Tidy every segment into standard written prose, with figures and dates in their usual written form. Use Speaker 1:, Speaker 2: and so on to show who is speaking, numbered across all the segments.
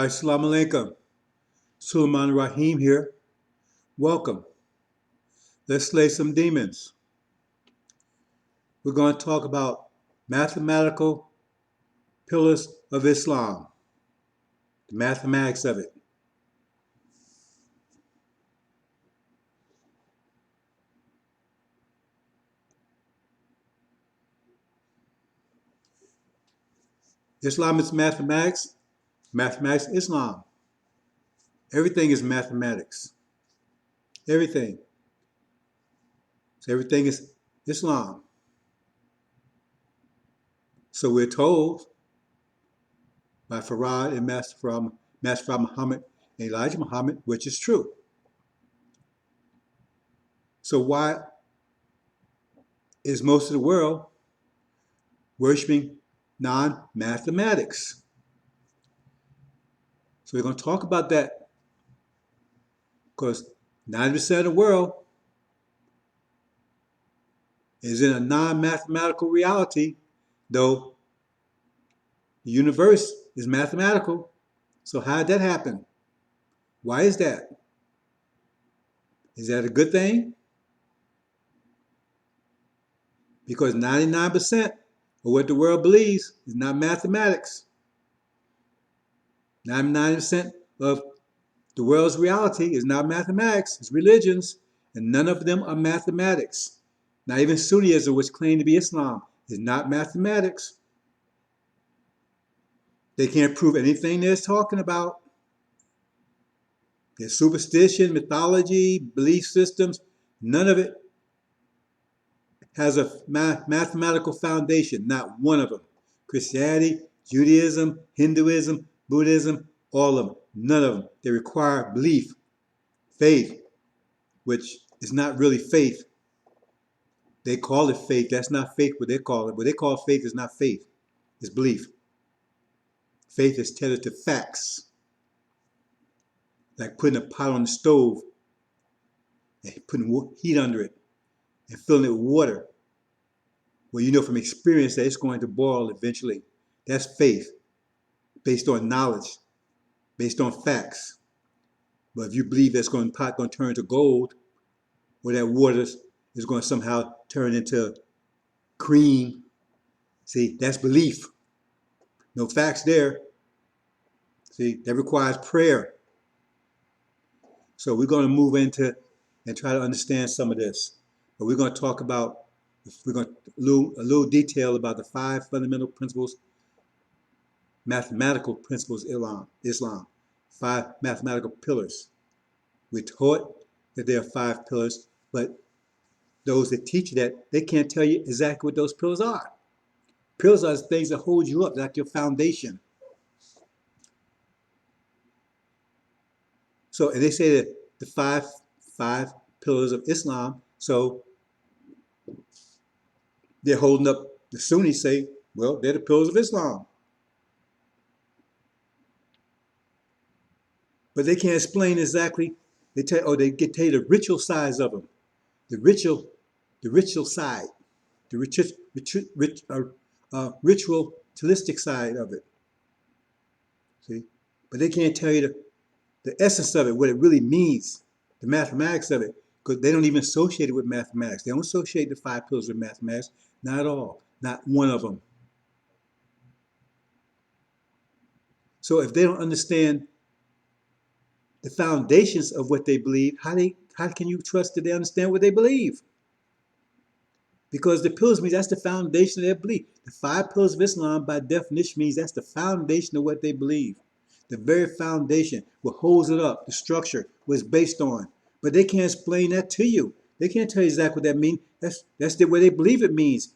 Speaker 1: Assalamu alaikum. Sulaiman Rahim here. Welcome. Let's slay some demons. We're going to talk about mathematical pillars of Islam, the mathematics of it. Islam is mathematics. Mathematics, Islam. Everything is mathematics. Everything. So everything is Islam. So we're told by Farad and Master Muhammad and Elijah Muhammad, which is true. So why is most of the world worshiping non-mathematics? So we're going to talk about that because 90% of the world is in a non-mathematical reality, though the universe is mathematical. So how did that happen? Why is that? Is that a good thing? Because 99% of what the world believes is not mathematics. 99% of the world's reality is not mathematics, it's religions, and none of them are mathematics. Not even Sunnism, which claims to be Islam, is not mathematics. They can't prove anything they're talking about. Their superstition, mythology, belief systems, none of it has a mathematical foundation, not one of them. Christianity, Judaism, Hinduism, Buddhism, all of them, none of them. They require belief, faith, which is not really faith. They call it faith. That's not faith what they call it. What they call faith is not faith. It's belief. Faith is tethered to facts. Like putting a pot on the stove and putting heat under it and filling it with water. Well, you know from experience that it's going to boil eventually. That's faith, based on knowledge, based on facts. But if you believe that pot going to turn to gold, or that water is going to somehow turn into cream, see, that's belief. No facts there. See, that requires prayer. So we're going to move into and try to understand some of this. But we're going to talk about, a little detail about the 5 fundamental principles, mathematical principles of Islam. 5 mathematical pillars. We're taught that there are 5 pillars, but those that teach that, they can't tell you exactly what those pillars are. Pillars are things that hold you up, like your foundation. So, and they say that the five pillars of Islam, so they're holding up, the Sunnis say, well, they're the pillars of Islam. But they can't explain exactly, they tell you the ritual sides of them. The ritual side, the ritualistic side of it. See? But they can't tell you the essence of it, what it really means, the mathematics of it, because they don't even associate it with mathematics. They don't associate the 5 pillars with mathematics, not at all, not one of them. So if they don't understand the foundations of what they believe, how can you trust that they understand what they believe? Because the pillars means that's the foundation of their belief. The 5 pillars of Islam, by definition, means that's the foundation of what they believe. The very foundation, what holds it up, the structure, what it's based on. But they can't explain that to you. They can't tell you exactly what that means. That's what they believe it means.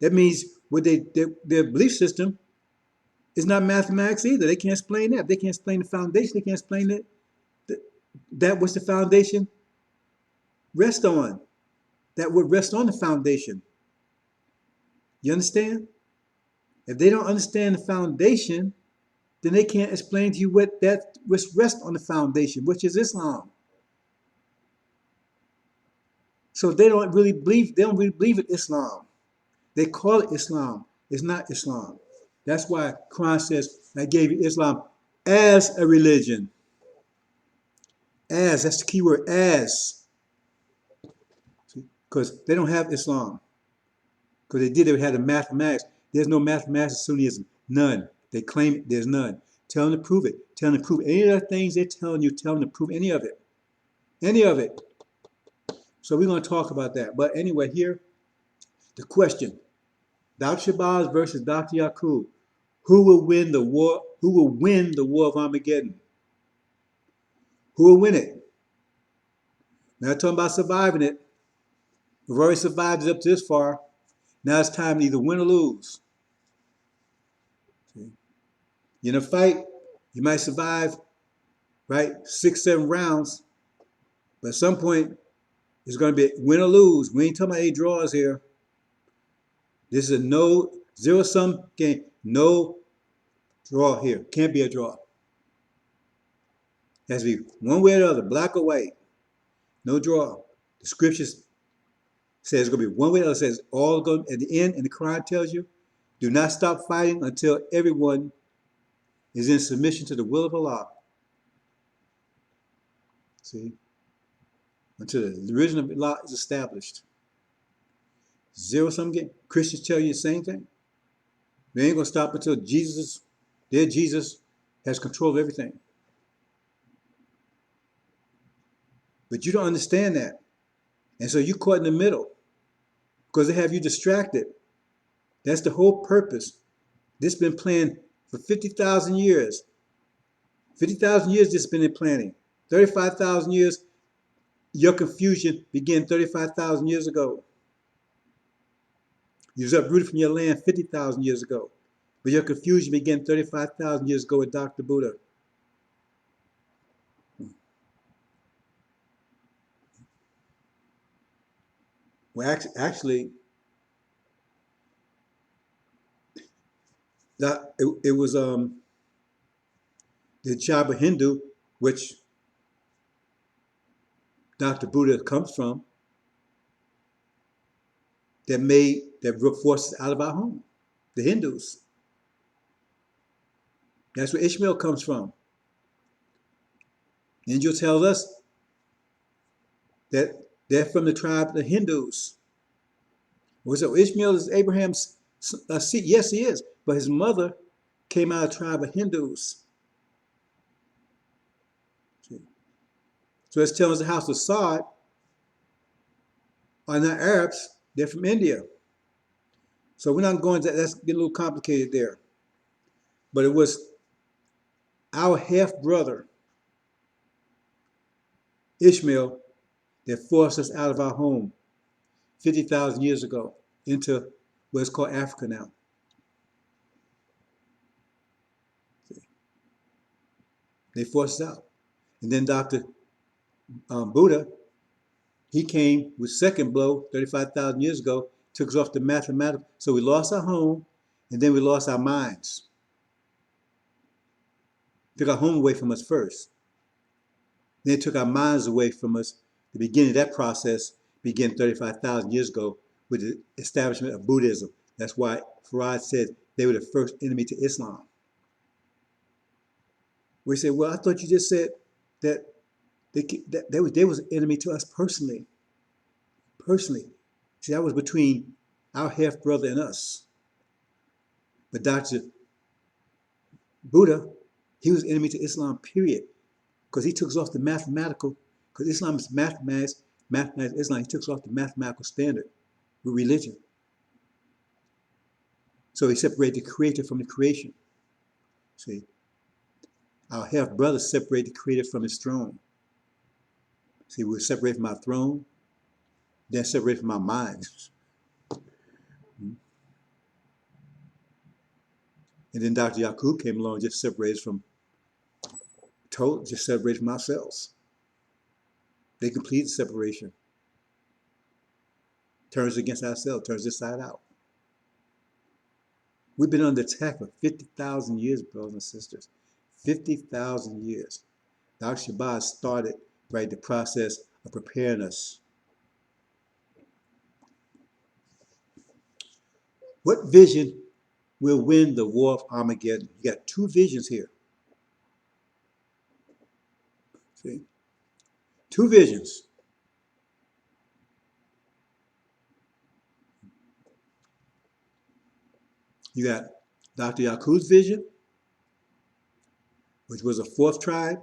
Speaker 1: That means what their belief system is not mathematics either. They can't explain that. They can't explain the foundation. They can't explain that what's the foundation rest on. That would rest on the foundation. You understand? If they don't understand the foundation, then they can't explain to you what rests on the foundation, which is Islam. So they don't really believe in Islam. They call it Islam. It's not Islam. That's why Quran says, I gave you Islam as a religion. As, that's the key word, as. Because they don't have Islam. Because they had a mathematics. There's no mathematics in Sunnism. None. They claim there's none. Tell them to prove it. Tell them to prove any of the things they're telling you. Tell them to prove any of it. Any of it. So we're going to talk about that. But anyway, here, the question. Dr. Shabazz versus Dr. Yaqub. Who will win the war? Who will win the war of Armageddon? Who will win it? Not talking about surviving it. We've already survived it up to this far. Now it's time to either win or lose. See? In a fight, you might survive, right, 6, 7 rounds, but at some point, it's going to be win or lose. We ain't talking about 8 draws here. This is a no, zero-sum game. No draw here. Can't be a draw. It has to be one way or the other, black or white. No draw. The scriptures says it's going to be one way or the other. It says all going at the end, and the Quran tells you, do not stop fighting until everyone is in submission to the will of Allah. See? Until the original law is established. Zero-sum game. Christians tell you the same thing. They ain't going to stop until their Jesus has control of everything. But you don't understand that. And so you're caught in the middle because they have you distracted. That's the whole purpose. This has been planned for 50,000 years. 50,000 years this has been in planning. 35,000 years, your confusion began 35,000 years ago. You was uprooted from your land 50,000 years ago. But your confusion began 35,000 years ago with Dr. Buddha. Well, actually, it was the tribe of Hindu, which Dr. Buddha comes from, that forced us out of our home. The Hindus. That's where Ishmael comes from. Angel tells us that they're from the tribe of the Hindus. So Ishmael is Abraham's seed. Yes, he is. But his mother came out of the tribe of Hindus. So it's telling us the house of Saad are not Arabs. They're from India. So we're not going to, that's getting a little complicated there. But it was our half-brother, Ishmael, that forced us out of our home 50,000 years ago into what's called Africa now. They forced us out. And then Dr. Buddha, he came with second blow 35,000 years ago, took us off the mathematical. So we lost our home, and then we lost our minds. Took our home away from us first. Then it took our minds away from us. The beginning of that process began 35,000 years ago with the establishment of Buddhism. That's why Farad said they were the first enemy to Islam. We say, well, I thought you just said that they was an enemy to us personally. Personally. See, that was between our half-brother and us. But Dr. Buddha, he was an enemy to Islam, period. Because he took us off the mathematical, because Islam is mathematics, Islam, he took us off the mathematical standard with religion. So he separated the creator from the creation. See, our half-brother separated the creator from his throne. See, we were separated from our throne, then separated from our minds. And then Dr. Yaqub came along and just separated from ourselves. They completed separation. Turns against ourselves, turns inside out. We've been under attack for 50,000 years, brothers and sisters. 50,000 years. Dr. Shabazz started, right, the process of preparing us. What vision will win the war of Armageddon? You got two visions here. See? Two visions. You got Dr. Yakub's vision, which was a fourth tribe.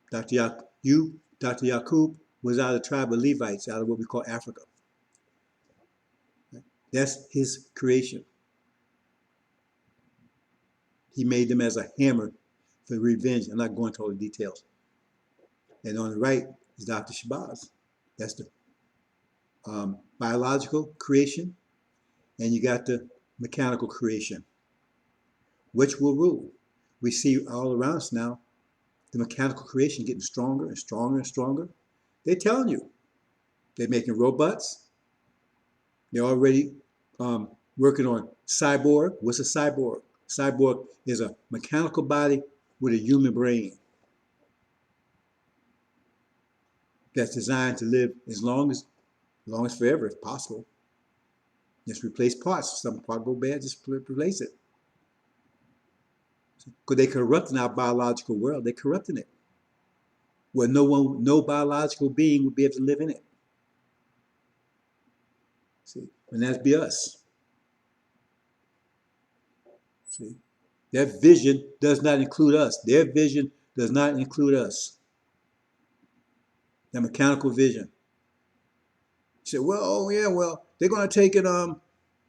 Speaker 1: Dr. Yakub was out of the tribe of Levites, out of what we call Africa. That's his creation. He made them as a hammer for revenge. I'm not going into all the details. And on the right is Dr. Shabazz. That's the biological creation. And you got the mechanical creation. Which will rule? We see all around us now the mechanical creation getting stronger and stronger and stronger. They're telling you. They're making robots. They're already working on cyborg. What's a cyborg? Cyborg is a mechanical body with a human brain that's designed to live as long as forever, if possible. Just replace parts. Some part go bad, just replace it. Because they're corrupting our biological world. They're corrupting it. Where no biological being would be able to live in it. See? And that'd be us. See? That vision does not include us. Their vision does not include us. That mechanical vision. You say, well, oh yeah, well, they're gonna take it,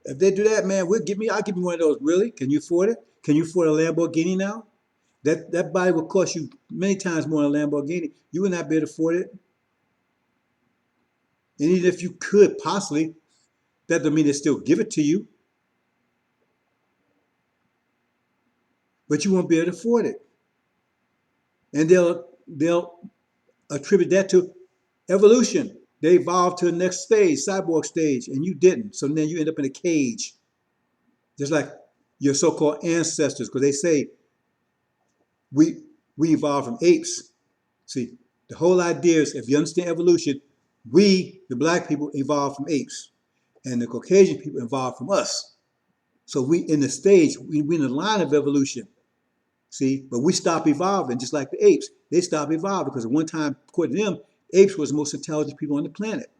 Speaker 1: if they do that, man, I'll give you one of those. Really? Can you afford it? Can you afford a Lamborghini now? That body will cost you many times more than a Lamborghini. You would not be able to afford it. And even if you could possibly, that doesn't mean they still give it to you. But you won't be able to afford it. And they'll attribute that to evolution. They evolved to the next stage, cyborg stage, and you didn't. So then you end up in a cage. Just like your so-called ancestors, because they say we evolved from apes. See, the whole idea is, if you understand evolution, we, the black people, evolved from apes. And the Caucasian people evolved from us. So we in the stage, we in the line of evolution. See, but we stop evolving, just like the apes. They stop evolving because at one time, according to them, apes was the most intelligent people on the planet.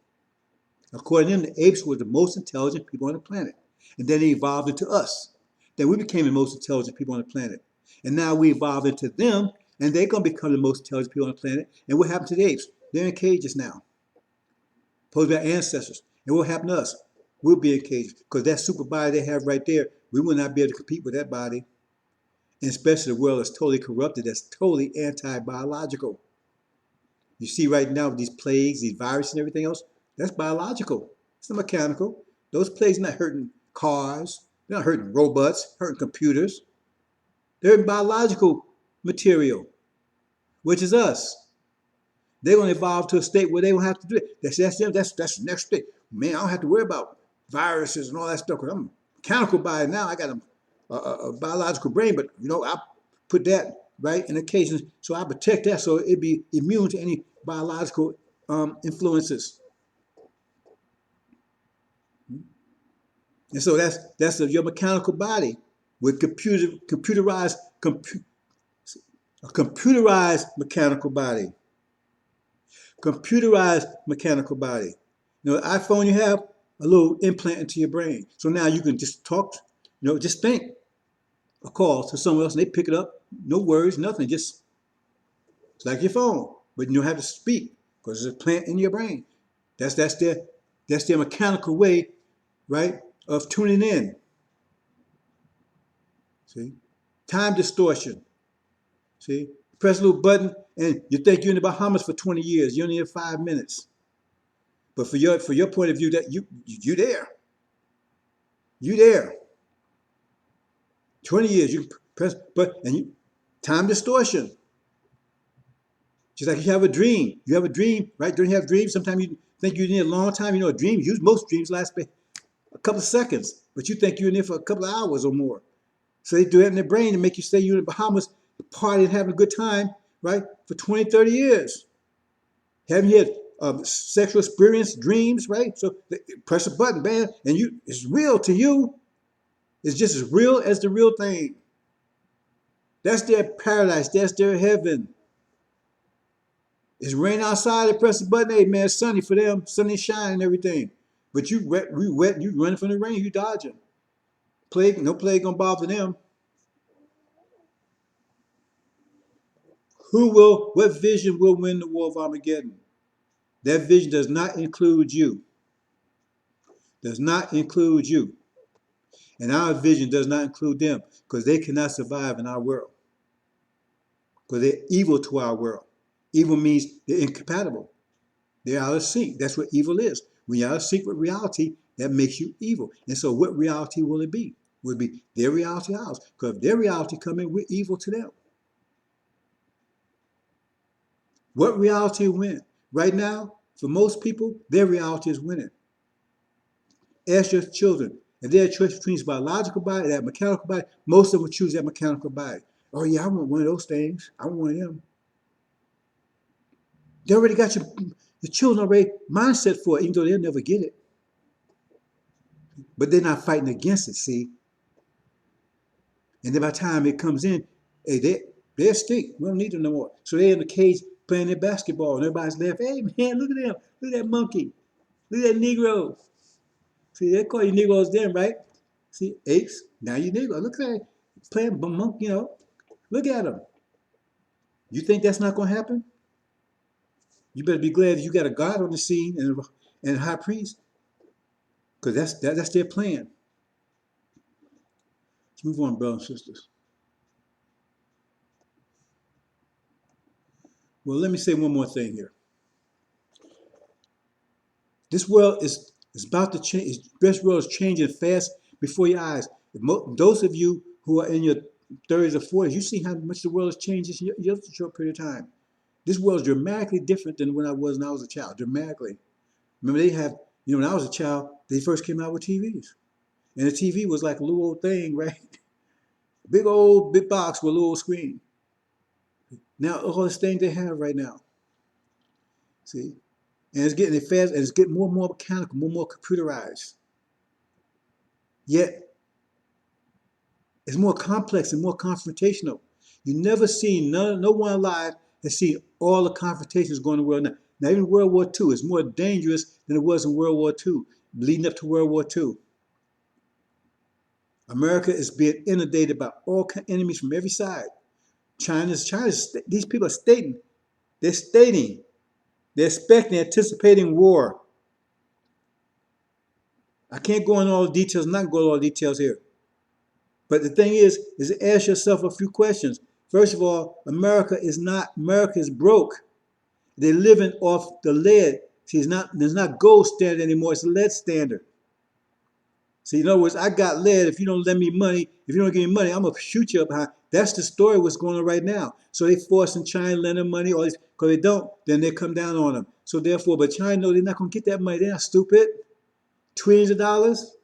Speaker 1: According to them, the apes were the most intelligent people on the planet. And then they evolved into us. Then we became the most intelligent people on the planet. And now we evolved into them, and they're going to become the most intelligent people on the planet. And what happened to the apes? They're in cages now. Posed by ancestors. And what happened to us? We'll be in cages. Because that super body they have right there, we will not be able to compete with that body. And especially the world is totally corrupted, that's totally anti-biological. You see right now these plagues, these viruses and everything else, that's biological. It's not mechanical. Those plagues are not hurting cars. They're not hurting robots, hurting computers. They're in biological material, which is us. They're going to evolve to a state where they won't have to do it. That's them. That's the next state. Man, I don't have to worry about viruses and all that stuff because I'm a mechanical body now. I got a biological brain, but I put that right in occasions, so I protect that so it'd be immune to any biological influences. And so that's your mechanical body with computerized mechanical body. Computerized mechanical body. The iPhone you have, a little implant into your brain. So now you can just talk, just think a call to someone else and they pick it up. No words, nothing, just it's like your phone. But you don't have to speak because there's a plant in your brain. That's their mechanical way, right, of tuning in. See? Time distortion. See? Press a little button and you think you're in the Bahamas for 20 years. You only have 5 minutes. But for your point of view, that you there. You there. 20 years, you press, time distortion. Just like you have a dream. You have a dream, right? Don't you have dreams? Sometimes you think you're in there a long time. A dream, most dreams last a couple of seconds, but you think you're in there for a couple of hours or more. So they do that in their brain and make you say you're in the Bahamas, partying, having a good time, right? For 20, 30 years. Haven't you had sexual experience, dreams, right? So press a button, man, and it's real to you. It's just as real as the real thing. That's their paradise. That's their heaven. It's rain outside, they press the button, hey man, it's sunny for them, sunny shine and everything. But you wet, you running from the rain, you dodging. Plague, no plague gonna bother them. What vision will win the war of Armageddon? That vision does not include you. Does not include you. And our vision does not include them because they cannot survive in our world. Because they're evil to our world. Evil means they're incompatible. They're out of sync. That's what evil is. When you're out of sync with reality, that makes you evil. And so what reality will it be? Will it be their reality, ours? Because if their reality come in, we're evil to them. What reality win? Right now, for most people, their reality is winning. Ask your children. If they're a choice between biological body and that mechanical body, most of them will choose that mechanical body. Oh yeah, I want one of those things. I want one of them. They already got your children already mindset for it, even though they'll never get it. But they're not fighting against it, see? And then by the time it comes in, hey, they're stink. We don't need them no more. So they're in the cage playing their basketball, and everybody's laughing. Hey man, look at them. Look at that monkey. Look at that Negro. See, they call you Negroes then, right? See, apes, now you Negro. Look at that. Playing monkey, Look at them. You think that's not going to happen? You better be glad you got a God on the scene and a high priest, because that's their plan. Let's move on, brothers and sisters. Well, let me say one more thing here. This world is about to change. This world is changing fast before your eyes. Those of you who are in your 30s or 40s, you see how much the world has changed in just a short period of time. This world is dramatically different than when I was a child. Dramatically. Remember, they have, when I was a child, they first came out with TVs. And the TV was like a little old thing, right? Big box with a little screen. Now, all this thing they have right now. See? And it's getting fast, and it's getting more and more mechanical, more and more computerized. Yet, it's more complex and more confrontational. You never seen, no one alive has seen all the confrontations going on in the world now. Now, even World War II is more dangerous than it was in World War II, leading up to World War II. America is being inundated by all kinds of enemies from every side. China's, these people are stating, they're expecting, anticipating war. I can't go into all the details, I'm not going to go into all the details here. But the thing is ask yourself a few questions. First of all, America is broke. They're living off the lead. See, there's not gold standard anymore, it's a lead standard. See, in other words, I got lead. If you don't lend me money, if you don't give me money, I'm going to shoot you up high. That's the story what's going on right now. So they forcing China to lend them money, or because they don't, then they come down on them. So therefore, but China know they're not going to get that money. They're not stupid. Trillions of dollars.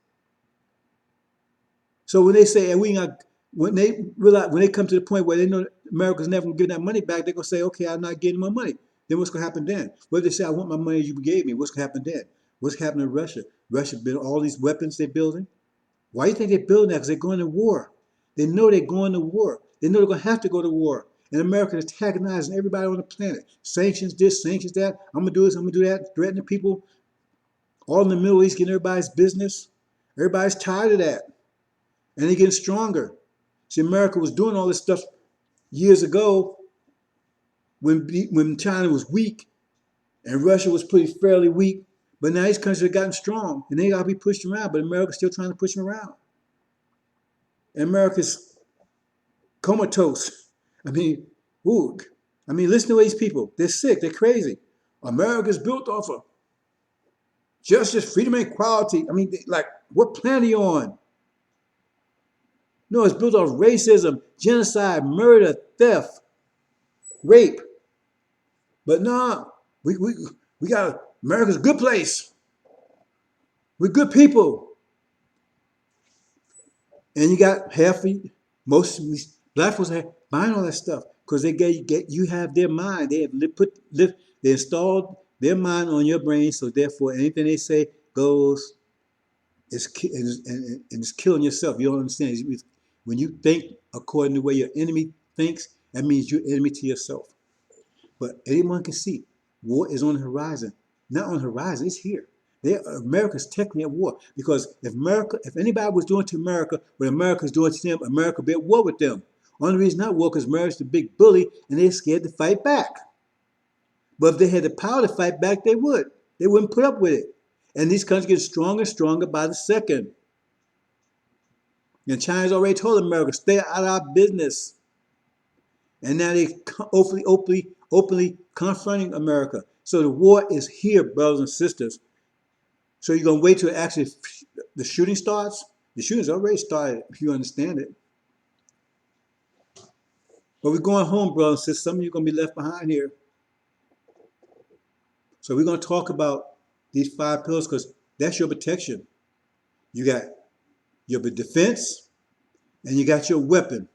Speaker 1: So when they say, and when they realize, when they come to the point where they know America's never going to give that money back, they're going to say, okay, I'm not getting my money. Then what's going to happen then? What if they say, I want my money you gave me? What's going to happen then? What's happening in Russia? Russia built all these weapons they're building. Why do you think they're building that? Because they're going to war. They know they're going to war. They know they're going to have to go to war. And America is antagonizing everybody on the planet. Sanctions this, sanctions that. I'm going to do this, I'm going to do that. Threatening people. All in the Middle East, getting everybody's business. Everybody's tired of that. And they're getting stronger. See, America was doing all this stuff years ago when China was weak and Russia was pretty fairly weak. But now these countries have gotten strong and they got to be pushed around. But America's still trying to push them around. And America's comatose. Listen to these people. They're sick. They're crazy. America's built off of justice, freedom, and equality. What planet are you on? No, it's built off racism, genocide, murder, theft, rape. But no, we got America's a good place. We're good people. And you got most of these black folks buying all that stuff because you have their mind. They installed their mind on your brain, so therefore anything they say goes. And it's killing yourself. You don't understand. When you think according to the way your enemy thinks, that means you're enemy to yourself. But anyone can see War is on the horizon. Not on the horizon, it's here. America's technically at war because if anybody was doing to America what America's doing to them, America be at war with them. Only reason not war because America's the big bully and they're scared to fight back. But if they had the power to fight back, they would. They wouldn't put up with it. And these countries get stronger and stronger by the second. And China's already told America, stay out of our business. And now they openly confronting America. So the war is here, brothers and sisters. So you're going to wait till actually the shooting starts? The shooting's already started, if you understand it. But we're going home, brothers and sisters. Some of you are going to be left behind here. So we're going to talk about these 5 pillars because that's your protection. You got your defense and you got your weapon.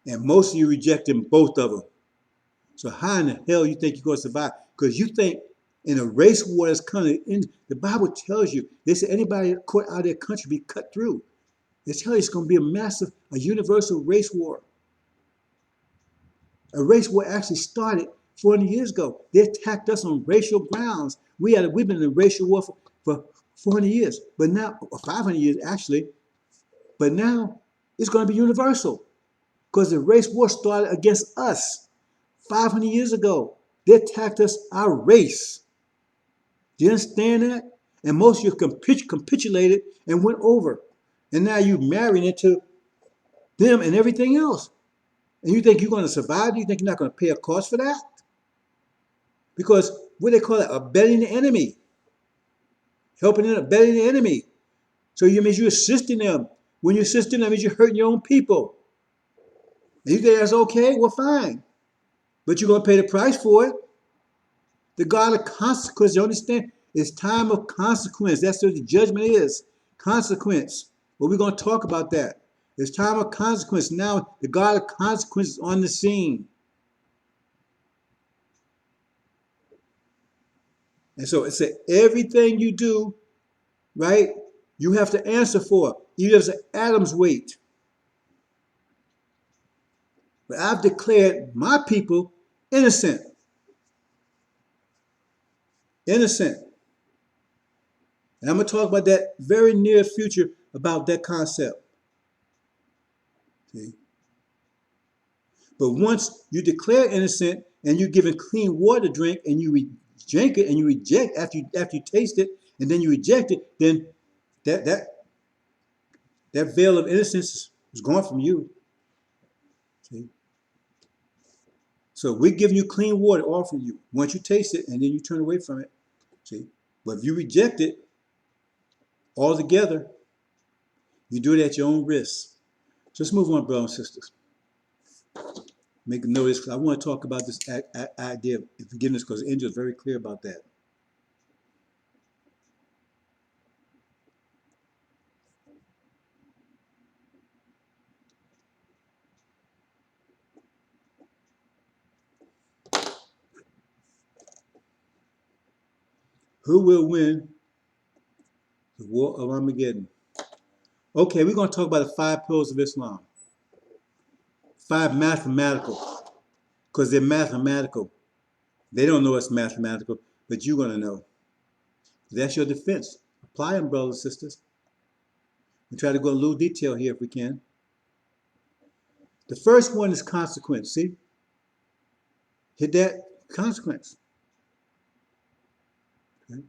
Speaker 1: And most of you rejecting both of them. So how in the hell you think you're going to survive? Because you think in a race war that's coming in, the Bible tells you, they say anybody caught out of their country be cut through. They tell you it's going to be a universal race war. A race war actually started 400 years ago. They attacked us on racial grounds. We've been in a racial war for 400 years, but now, or 500 years actually, but now it's going to be universal because the race war started against us 500 years ago. They attacked us, our race. Do you understand that? And most of you capitulated and went over. And now you're marrying into them and everything else. And you think you're going to survive? You think you're not going to pay a cost for that? Because what they call it, abetting the enemy. Helping and abetting the enemy. So you means you're assisting them. When you're assisting them, it means you're hurting your own people. And you think that's okay? Well, fine. But you're going to pay the price for it. The God of consequence, you understand? It's time of consequence. That's what the judgment is. Consequence. But we're going to talk about that. It's time of consequence. Now the God of consequence is on the scene. And so it said everything you do, right, you have to answer for. Even if it's an atom's weight. But I've declared my people innocent. Innocent. And I'm going to talk about that very near future about that concept. See? But once you declare innocent and you're given clean water to drink and you drink it and you reject after you taste it and then you reject it, then that veil of innocence is gone from you. See? So we're giving you clean water, offering you. Once you taste it and then you turn away from it. See? But if you reject it altogether, you do it at your own risk. So let's move on, brothers and sisters. Make a note of this because I want to talk about this idea of forgiveness because the angel is very clear about that. Who will win the war of Armageddon? Okay, we're going to talk about the 5 pillars of Islam. 5 mathematical, because they're mathematical. They don't know it's mathematical, but you're going to know. That's your defense. Apply them, brothers and sisters. We try to go a little detail here if we can. The first one is consequence. See? Hit that consequence. Okay.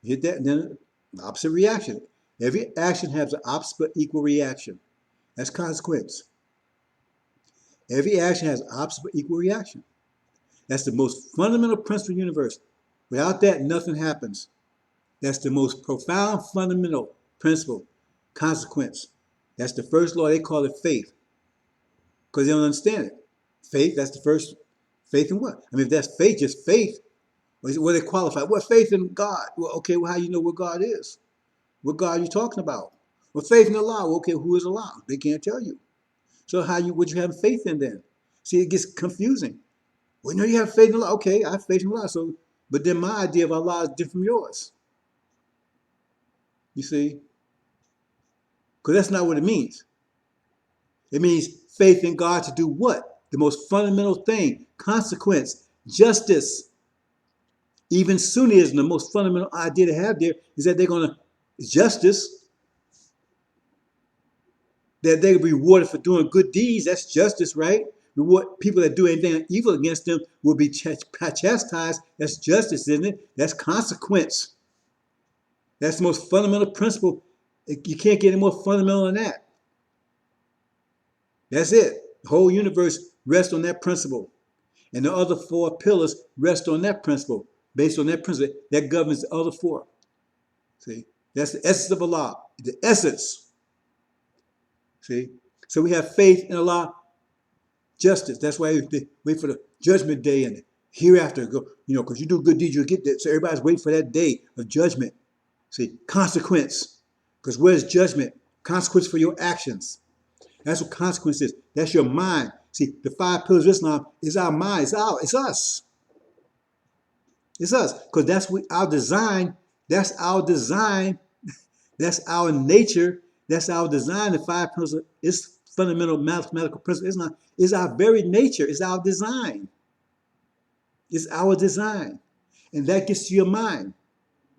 Speaker 1: Hit that, and then opposite reaction. Every action has an opposite but equal reaction. That's consequence. Every action has opposite but equal reaction. That's the most fundamental principle of the universe. Without that, nothing happens. That's the most profound fundamental principle, consequence. That's the first law. They call it faith because they don't understand it. Faith, that's the first. Faith in what? I mean, if that's faith, just faith, what do they qualify? What faith in God? Well, okay, well, how do you know what God is? What God are you talking about? Well, faith in Allah. Well, okay, who is Allah? They can't tell you. So would you have faith in then? See, it gets confusing. Well, no, you have faith in Allah. Okay, I have faith in Allah. So, but then my idea of Allah is different from yours. You see? Because that's not what it means. It means faith in God to do what? The most fundamental thing, consequence. justice. Even Sunnism, the most fundamental idea they have there is that they're going to justice, that they're rewarded for doing good deeds. That's justice, right? Reward people that do anything evil against them will be chastised. That's justice, isn't it? That's consequence. That's the most fundamental principle. You can't get any more fundamental than that. That's it. The whole universe rests on that principle. And the other four pillars rest on that principle. Based on that principle, that governs the other four. See? That's the essence of Allah. The essence. See? So we have faith in Allah, justice. That's why we wait for the judgment day and the hereafter. Go, because you do good deeds, you'll get that. So everybody's waiting for that day of judgment. See? Consequence. Because where's judgment? Consequence for your actions. That's what consequence is. That's your mind. See, the 5 pillars of Islam is our mind. It's us. It's us. Because that's our design. That's our design. That's our nature. That's our design. The 5 pillars is fundamental mathematical principle. Islam is our very nature. It's our design. It's our design. And that gets to your mind.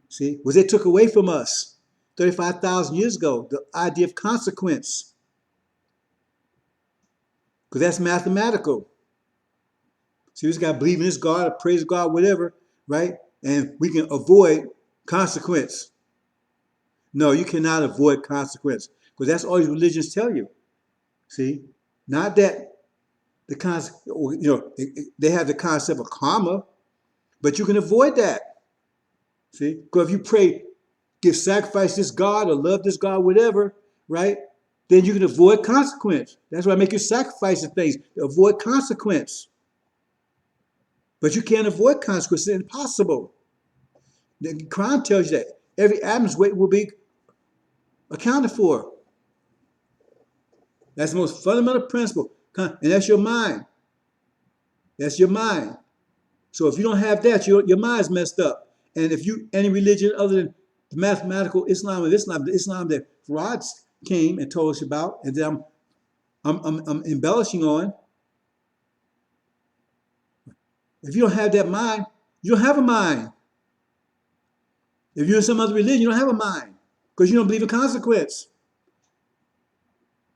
Speaker 1: See, was they took away from us 35,000 years ago, the idea of consequence. Because that's mathematical. See, we just got to believe in this God, or praise God, whatever, right? And we can avoid consequence. No, you cannot avoid consequence. Because that's all these religions tell you. See? Not that they have the concept of karma, but you can avoid that. See? Because if you pray, give sacrifice this God or love this God, whatever, right? Then you can avoid consequence. That's why I make you sacrifice the things to avoid consequence. But you can't avoid consequence. It's impossible. The Quran tells you that every atom's weight will be accounted for. That's the most fundamental principle. And that's your mind. That's your mind. So if you don't have that, your mind's messed up. And if you any religion other than the mathematical Islam of Islam, the Islam that Farad came and told us about, and that I'm embellishing on. If you don't have that mind, you don't have a mind. If you're in some other religion, you don't have a mind because you don't believe in consequence.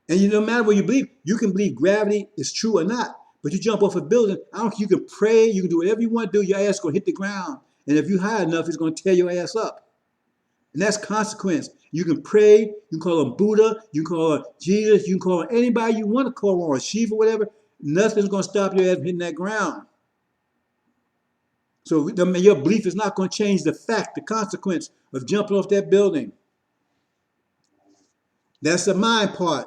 Speaker 1: And no matter what you believe, you can believe gravity is true or not. But you jump off a building, I don't care, you can pray, you can do whatever you want to do, your ass is going to hit the ground. And if you're high enough, it's going to tear your ass up. And that's consequence. You can pray, you can call on Buddha, you can call on Jesus, you can call on anybody you want to call on, Shiva, whatever. Nothing's going to stop your ass from hitting that ground. So your belief is not going to change the fact, the consequence of jumping off that building. That's the mind part.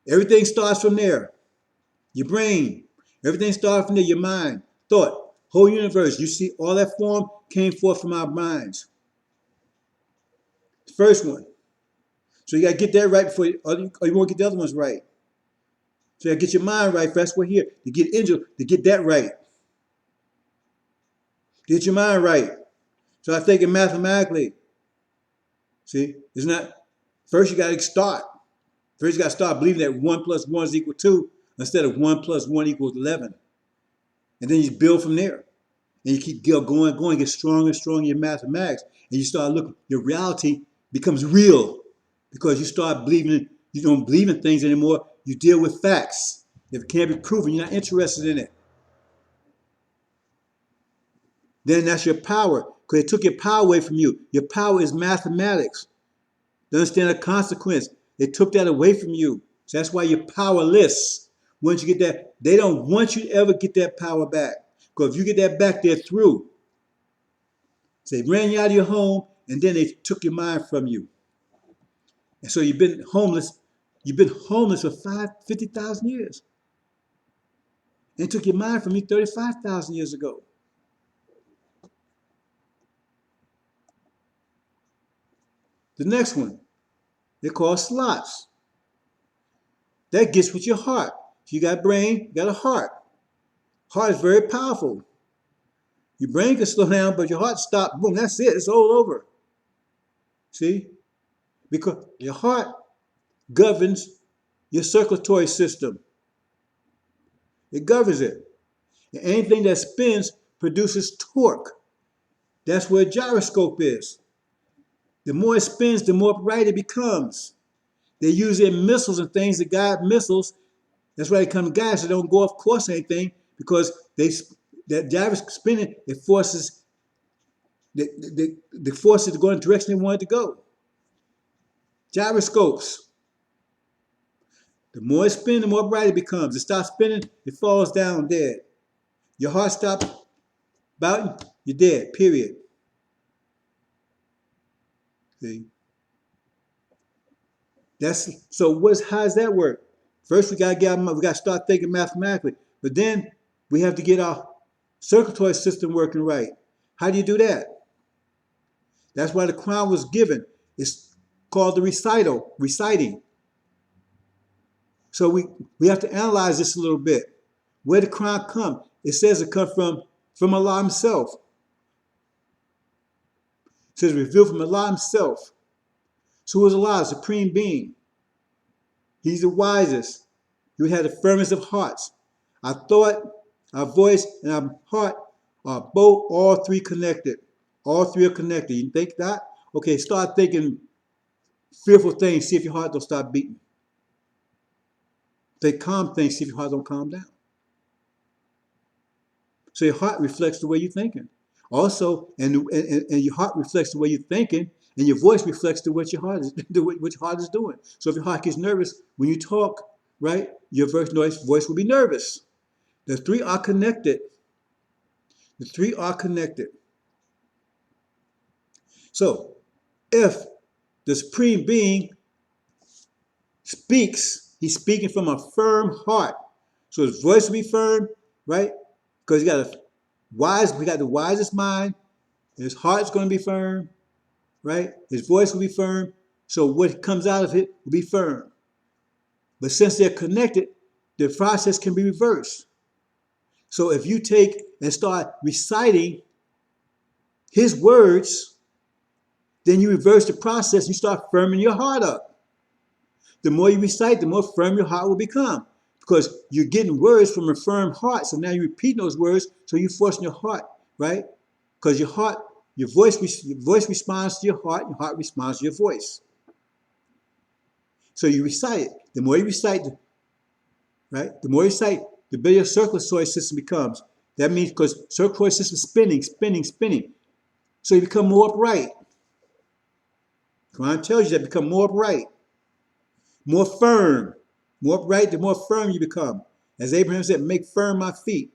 Speaker 1: Everything starts from there. Your brain. Everything starts from there. Your mind. Thought. Whole universe. You see all that form came forth from our minds. The first one. So you got to get that right before or you won't get the other ones right. So you got to get your mind right. That's what here. To get angel, to get that right. Get your mind right. So I think it mathematically. See, it's not. First you got to start. First you got to start believing that 1 plus 1 is equal 2 instead of 1 plus 1 equals 11. And then you build from there. And you keep going, get stronger and stronger in your mathematics. And you start looking, your reality becomes real because you start believing, you don't believe in things anymore. You deal with facts. If it can't be proven, you're not interested in it. Then that's your power because it took your power away from you. Your power is mathematics. To understand the consequence. They took that away from you. So that's why you're powerless. Once you get that, they don't want you to ever get that power back. Because if you get that back, they're through. So they ran you out of your home, and then they took your mind from you. And so you've been homeless. You've been homeless for 50,000 years. And took your mind from you 35,000 years ago. The next one, they're called slots. That gets with your heart. If you got a brain, you got a heart. Heart is very powerful. Your brain can slow down, but your heart stops. Boom, that's it. It's all over. See? Because your heart governs your circulatory system. It governs it. And anything that spins produces torque. That's where a gyroscope is. The more it spins, the more upright it becomes. They use their missiles and things to guide missiles. That's why they come guys so they don't go off course or anything, because that gyroscope spinning, it forces the forces to go in the direction they want it to go. Gyroscopes. The more it spins, the more bright it becomes. It stops spinning, it falls down dead. Your heart stops bouncing, you're dead, period. See? So how does that work? First we gotta start thinking mathematically. But then we have to get our circulatory system working right. How do you do that? That's why the crown was given. It's called the reciting. So we have to analyze this a little bit. Where did the crown come? It says it comes from Allah himself. It says revealed from Allah himself. So who is Allah? Supreme being. He's the wisest. He had the firmest of hearts. Our thought, our voice, and our heart are both all three connected. All three are connected. You think that? Okay, start thinking fearful things, see if your heart don't start beating. Think calm things, see if your heart don't calm down. So your heart reflects the way you're thinking. Also, and your heart reflects the way you're thinking, and your voice reflects to what your heart is doing. So if your heart gets nervous when you talk, right, your voice will be nervous. The three are connected. The three are connected. So if the Supreme Being speaks, he's speaking from a firm heart. So his voice will be firm, right? Because we got the wisest mind. His heart's going to be firm, right? His voice will be firm. So what comes out of it will be firm. But since they're connected, the process can be reversed. So if you take and start reciting his words, then you reverse the process. You start firming your heart up. The more you recite, the more firm your heart will become, because you're getting words from a firm heart. So now you're repeating those words, so you're forcing your heart, right? Because your voice responds to your heart responds to your voice. So you recite it. The more you recite, right? The more you recite, the better your circulatory system becomes. That means because circulatory system is spinning. So you become more upright. Quran tells you that become more upright, more firm. More upright, the more firm you become. As Abraham said, make firm my feet.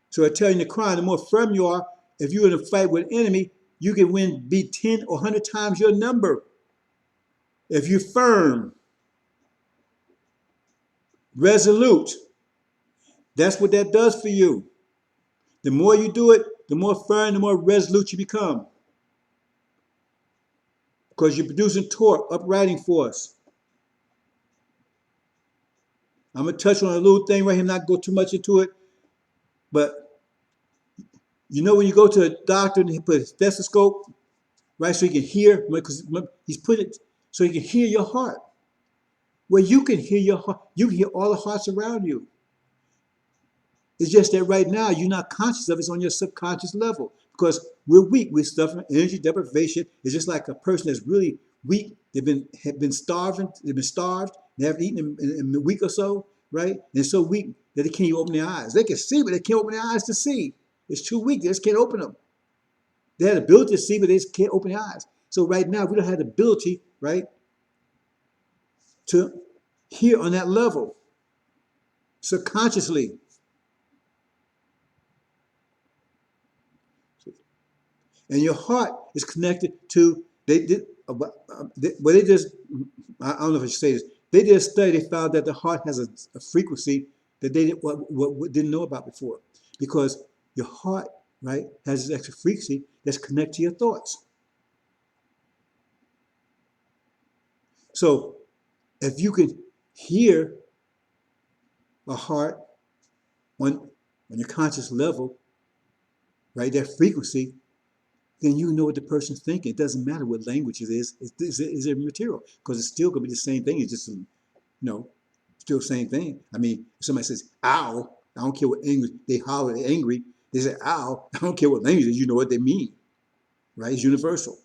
Speaker 1: So I tell you in the Quran, the more firm you are, if you're in a fight with an enemy, you can be 10 or 100 times your number. If you're firm, resolute, that's what that does for you. The more you do it, the more firm, the more resolute you become. Because you're producing torque, uprighting force. I'm going to touch on a little thing right here, not go too much into it. But you know when you go to a doctor and he put a stethoscope, right, so he can hear, because he's put it so he can hear your heart. Well, you can hear your heart. You can hear all the hearts around you. It's just that right now you're not conscious of it. It's on your subconscious level because we're weak. We're suffering energy deprivation. It's just like a person that's really weak. Have been starved. They haven't eaten in a week or so, right? And so weak that they can't even open their eyes. They can see, but they can't open their eyes to see. It's too weak. They just can't open them. They had the ability to see, but they just can't open their eyes. So right now we don't have the ability, right, to hear on that level subconsciously. And your heart is connected to, I don't know if I should say this, they did a study, they found that the heart has a frequency that they didn't know about before. Because your heart, right, has this extra frequency that's connected to your thoughts. So if you can hear a heart on your conscious level, right, that frequency, then you know what the person's thinking. It doesn't matter what language it is. It's immaterial because it's still going to be the same thing. It's just, still the same thing. I mean, if somebody says, ow, I don't care what language they holler, they're angry. They say, ow. I don't care what language it is, you know what they mean, right? It's universal.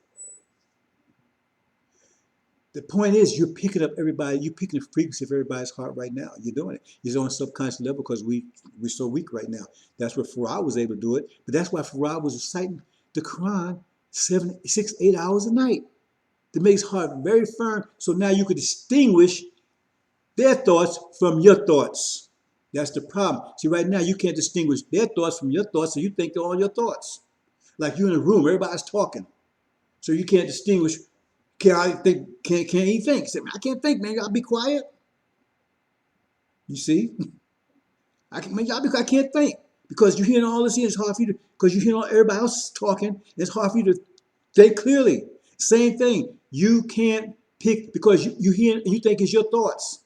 Speaker 1: The point is, you're picking up everybody, you're picking the frequency of everybody's heart right now. You're doing it. It's on a subconscious level because we're so weak right now. That's what Farad was able to do it. But that's why Farad was reciting the Quran 7, 6, 8 hours a night to make his heart very firm. So now you could distinguish their thoughts from your thoughts. That's the problem. See, right now you can't distinguish their thoughts from your thoughts, so you think they're all your thoughts. Like you're in a room, everybody's talking. So you can't distinguish. Can't he think? Say, I can't think, man. Y'all be quiet. You see? I can't think. Because you're hearing all this here, it's hard for you to, because you're hearing everybody else talking, it's hard for you to think clearly. Same thing. You can't pick because you hear and you think it's your thoughts.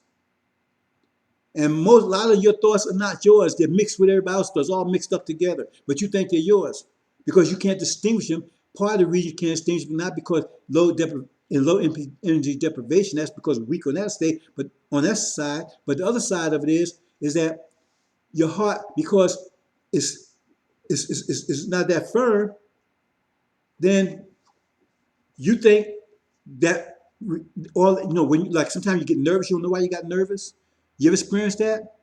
Speaker 1: And a lot of your thoughts are not yours. They're mixed with everybody else's thoughts, all mixed up together. But you think they're yours because you can't distinguish them. Part of the reason you can't distinguish them, not because low energy deprivation, that's because we're weak on that state, but on that side. But the other side of it is that your heart, because it's not that firm, then you think that all, when you, like sometimes you get nervous, you don't know why you got nervous. You ever experienced that?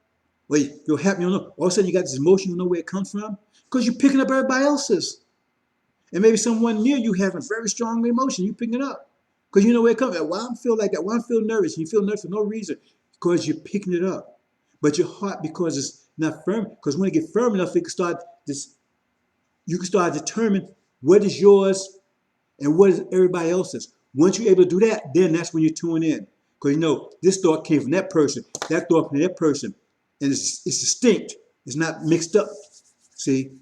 Speaker 1: Well, you'll happen, you don't know. All of a sudden you got this emotion, you don't know where it comes from. Because you're picking up everybody else's. And maybe someone near you having a very strong emotion, you picking it up. Because you know where it comes from. Why I feel like that? Why I feel nervous? And you feel nervous for no reason. Because you're picking it up. But your heart, because it's not firm, because when it gets firm enough, it can start this, you can start determining what is yours and what is everybody else's. Once you're able to do that, then that's when you tune in. Because you know, this thought came from that person, that thought from that person. And it's distinct. It's not mixed up. See?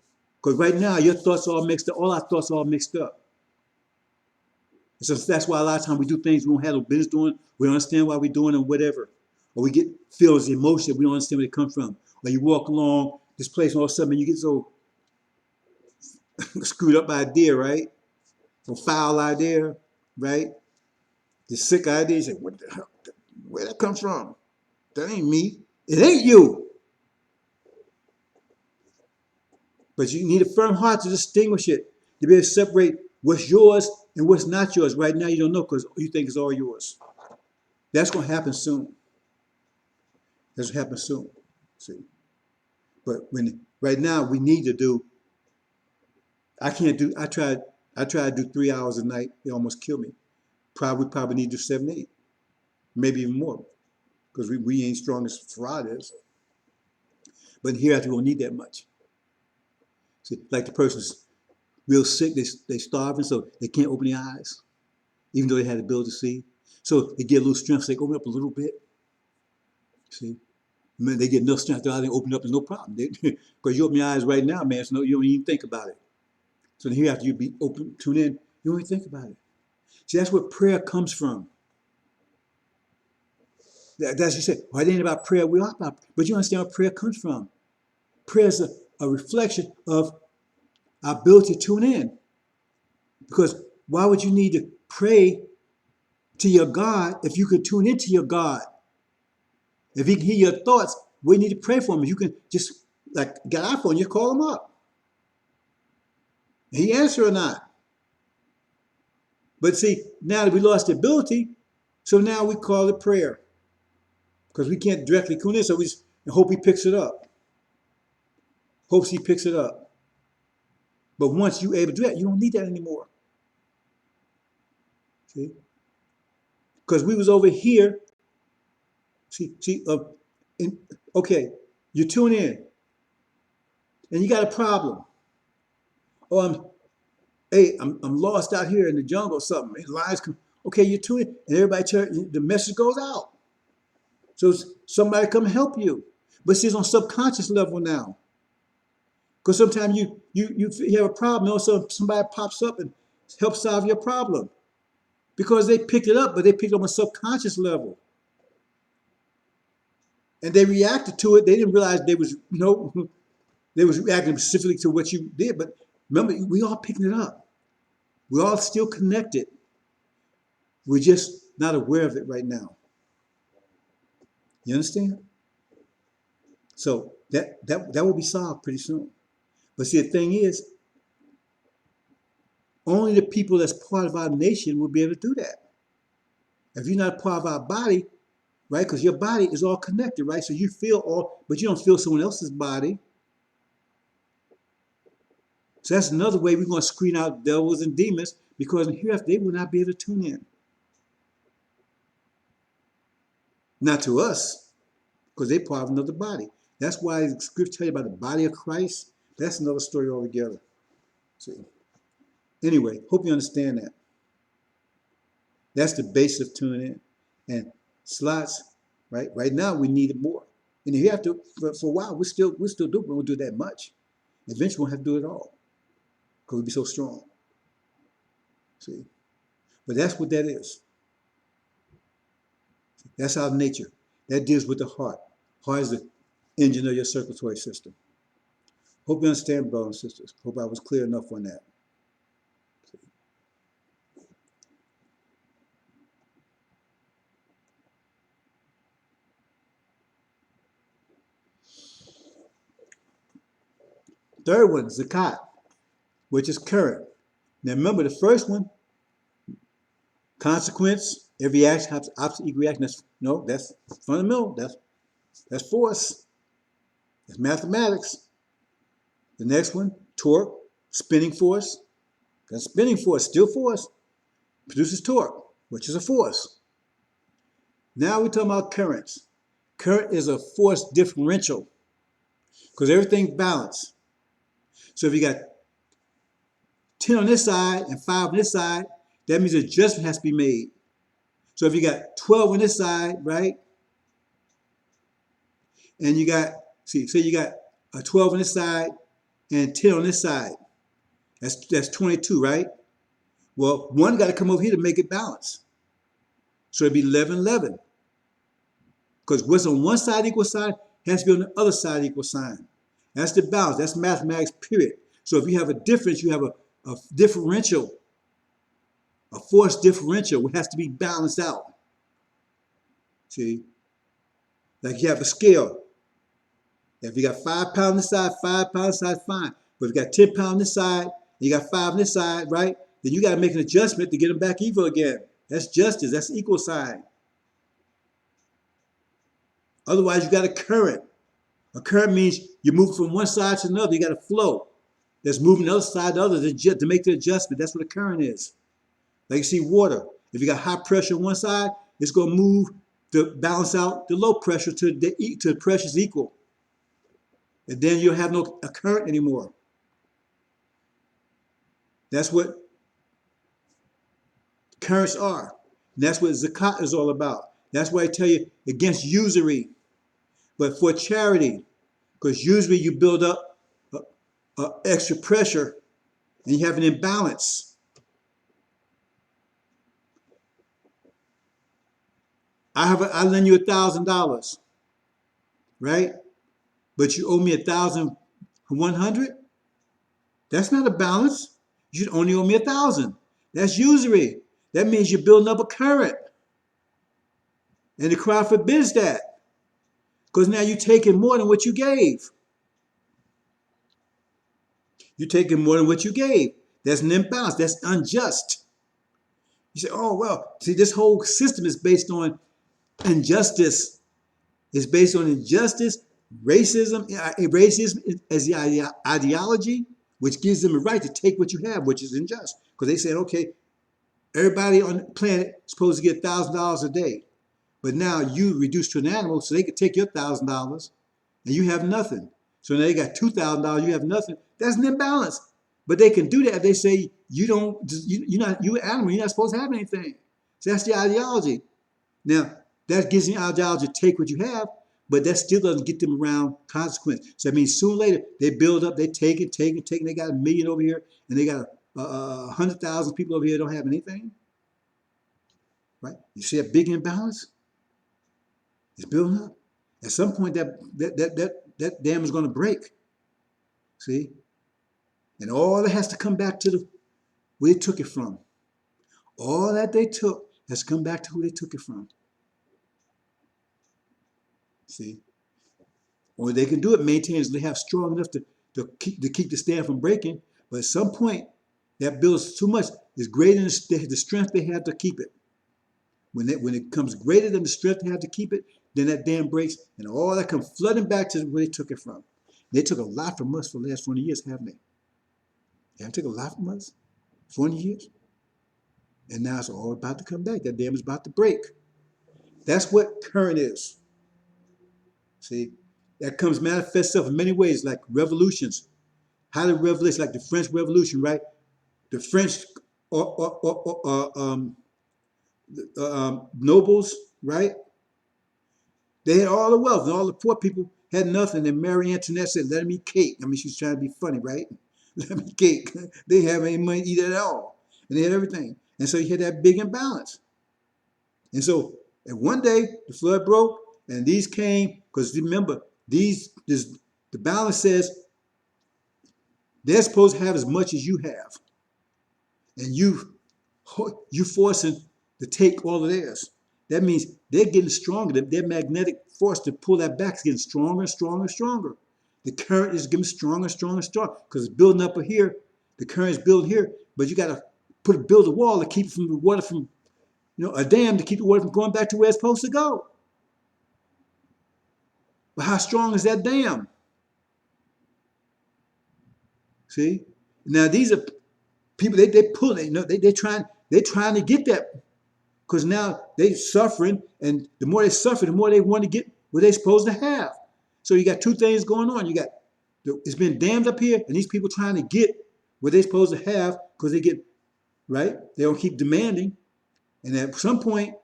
Speaker 1: Because right now, your thoughts are all mixed up. All our thoughts are all mixed up. So that's why a lot of times we do things we don't have no business doing. We don't understand why we're doing it or whatever. Or we get feels emotion. We don't understand where they come from. Or you walk along this place and all of a sudden you get so screwed up idea, right? Or foul idea, right? The sick idea. You say, what the hell? Where that come from? That ain't me. It ain't you. But you need a firm heart to distinguish it, to be able to separate what's yours and what's not yours. Right now, you don't know because you think it's all yours. That's going to happen soon. That's going to happen soon. See? But right now, we need to do, I tried to do 3 hours a night. It almost killed me. Probably need to do 7, 8, maybe even more, because we ain't strong as Farad is. But hereafter, we don't need that much. See, like the person's real sick, they starving, so they can't open their eyes, even though they had the ability to see. So they get a little strength, so they open up a little bit. See, man, they get enough strength, they open up, there's no problem. Because you open your eyes right now, man, so you don't even think about it. So then hereafter you be open, tune in, you don't even think about it. See, that's where prayer comes from. That's you say, well, it ain't about prayer, we are about, but you understand where prayer comes from. Prayer is a reflection of our ability to tune in. Because why would you need to pray to your God if you could tune into your God? If he can hear your thoughts, we need to pray for him. You can just, like, get an iPhone, you call him up. And he answer or not. But see, now that we lost the ability, so now we call it prayer. Because we can't directly tune in, so we just hope he picks it up. Hopes he picks it up. But once you're able to do that, you don't need that anymore. See? Because we was over here. Okay, you tune in, and you got a problem. Oh, I'm lost out here in the jungle or something. Lions come. Okay, you tune in, and everybody the message goes out. So somebody come help you. But see, it's on subconscious level now. Because sometimes you have a problem, also somebody pops up and helps solve your problem. Because they picked it up, but they picked it up on a subconscious level. And they reacted to it. They didn't realize they was reacting specifically to what you did. But remember, we all picking it up. We're all still connected. We're just not aware of it right now. You understand? So That will be solved pretty soon. But see, the thing is, only the people that's part of our nation will be able to do that. If you're not part of our body, right? Because your body is all connected, right? So you feel all, but you don't feel someone else's body. So that's another way we're going to screen out devils and demons, because hereafter they will not be able to tune in. Not to us, because they're part of another body. That's why the scripture tell you about the body of Christ. That's another story altogether. See. Anyway, hope you understand that. That's the basis of tuning in. And slots, right? Right now we need it more. And you have to, for a while, we still do, we won't do that much. Eventually we'll have to do it all, because we'll be so strong. See? But that's what that is. That's our nature. That deals with the heart. Heart is the engine of your circulatory system. Hope you understand, brothers and sisters. Hope I was clear enough on that. Third one, zakat, which is current. Now remember the first one, consequence, every action has opposite equal reaction. That's fundamental. That's force. That's mathematics. The next one, torque, spinning force. That's spinning force, still force, produces torque, which is a force. Now we're talking about currents. Current is a force differential, because everything's balanced. So if you got 10 on this side and 5 on this side, that means adjustment has to be made. So if you got 12 on this side, right? And you got, say you got a 12 on this side and 10 on this side. That's 22, right? Well, one got to come over here to make it balance. So it'd be 11, 11. Because what's on one side equal sign has to be on the other side equal sign. That's the balance. That's mathematics, period. So if you have a difference, you have a differential, a force differential, which has to be balanced out. See? Like you have a scale. If you got 5 pounds on this side, 5 pounds on this side, fine. But if you got 10 pounds on this side, you got 5 on this side, right? Then you got to make an adjustment to get them back equal again. That's justice. That's equal sign. Otherwise, you got a current. A current means you move from one side to another. You got a flow that's moving the other side to the other to make the adjustment. That's what a current is. Like you see water. If you got high pressure on one side, it's going to move to balance out the low pressure to the pressures equal. And then you'll have no current anymore. That's what currents are. And that's what zakat is all about. That's why I tell you against usury, but for charity. Because usually you build up extra pressure and you have an imbalance. I lend you $1,000, right? But you owe me 1,100. That's not a balance. You should only owe me 1,000. That's usury. That means you're building up a current. And the crowd forbids that. Because now you're taking more than what you gave. You're taking more than what you gave. That's an imbalance. That's unjust. You say, oh, well, see, this whole system is based on injustice. It's based on injustice, racism. Racism as the ideology, which gives them a right to take what you have, which is unjust. Because they said, okay, everybody on the planet is supposed to get $1,000 a day. But now you reduce to an animal, so they could take your $1,000 and you have nothing. So now they got $2,000, you have nothing. That's an imbalance. But they can do that if they say you're an animal, you're not supposed to have anything. So that's the ideology. Now, that gives the ideology to take what you have, but that still doesn't get them around consequence. So that means sooner or later, they build up, they take it. They got 1 million over here, and they got 100,000 people over here that don't have anything. Right? You see that big imbalance? It's building up. At some point, that dam is going to break. See? And all that has to come back to where they took it from. All that they took has come back to who they took it from. See? Or they can do it, maintain it, they have strong enough to keep the stand from breaking. But at some point, that builds too much. It's greater than the strength they have to keep it. When it comes greater than the strength they have to keep it, then that dam breaks, and all that comes flooding back to where they took it from. They took a lot from us for the last 20 years, haven't they? They took a lot from us, 20 years. And now it's all about to come back. That dam is about to break. That's what current is. See, that comes manifest itself in many ways, like revolutions. How the revolution, like the French Revolution, right? The French nobles, right? They had all the wealth, and all the poor people had nothing. And Marie Antoinette said, "Let them eat cake." I mean, she's trying to be funny, right? Let them eat cake. They didn't have any money to eat at all, and they had everything. And so you had that big imbalance. And so, and one day the flood broke, and these came because remember, the balance says they're supposed to have as much as you have, and you forcing to take all of theirs. That means they're getting stronger. Their magnetic force to pull that back is getting stronger and stronger and stronger. The current is getting stronger and stronger and stronger because it's building up here. The current is building here, but you got to build a wall to keep from the water from, a dam to keep the water from going back to where it's supposed to go. But how strong is that dam? See? Now these are people they pull it. They're trying to get that. Because now they're suffering, and the more they suffer, the more they want to get what they're supposed to have. So you got two things going on. You got it's been dammed up here, and these people trying to get what they're supposed to have because they get, right? They don't keep demanding. And at some point,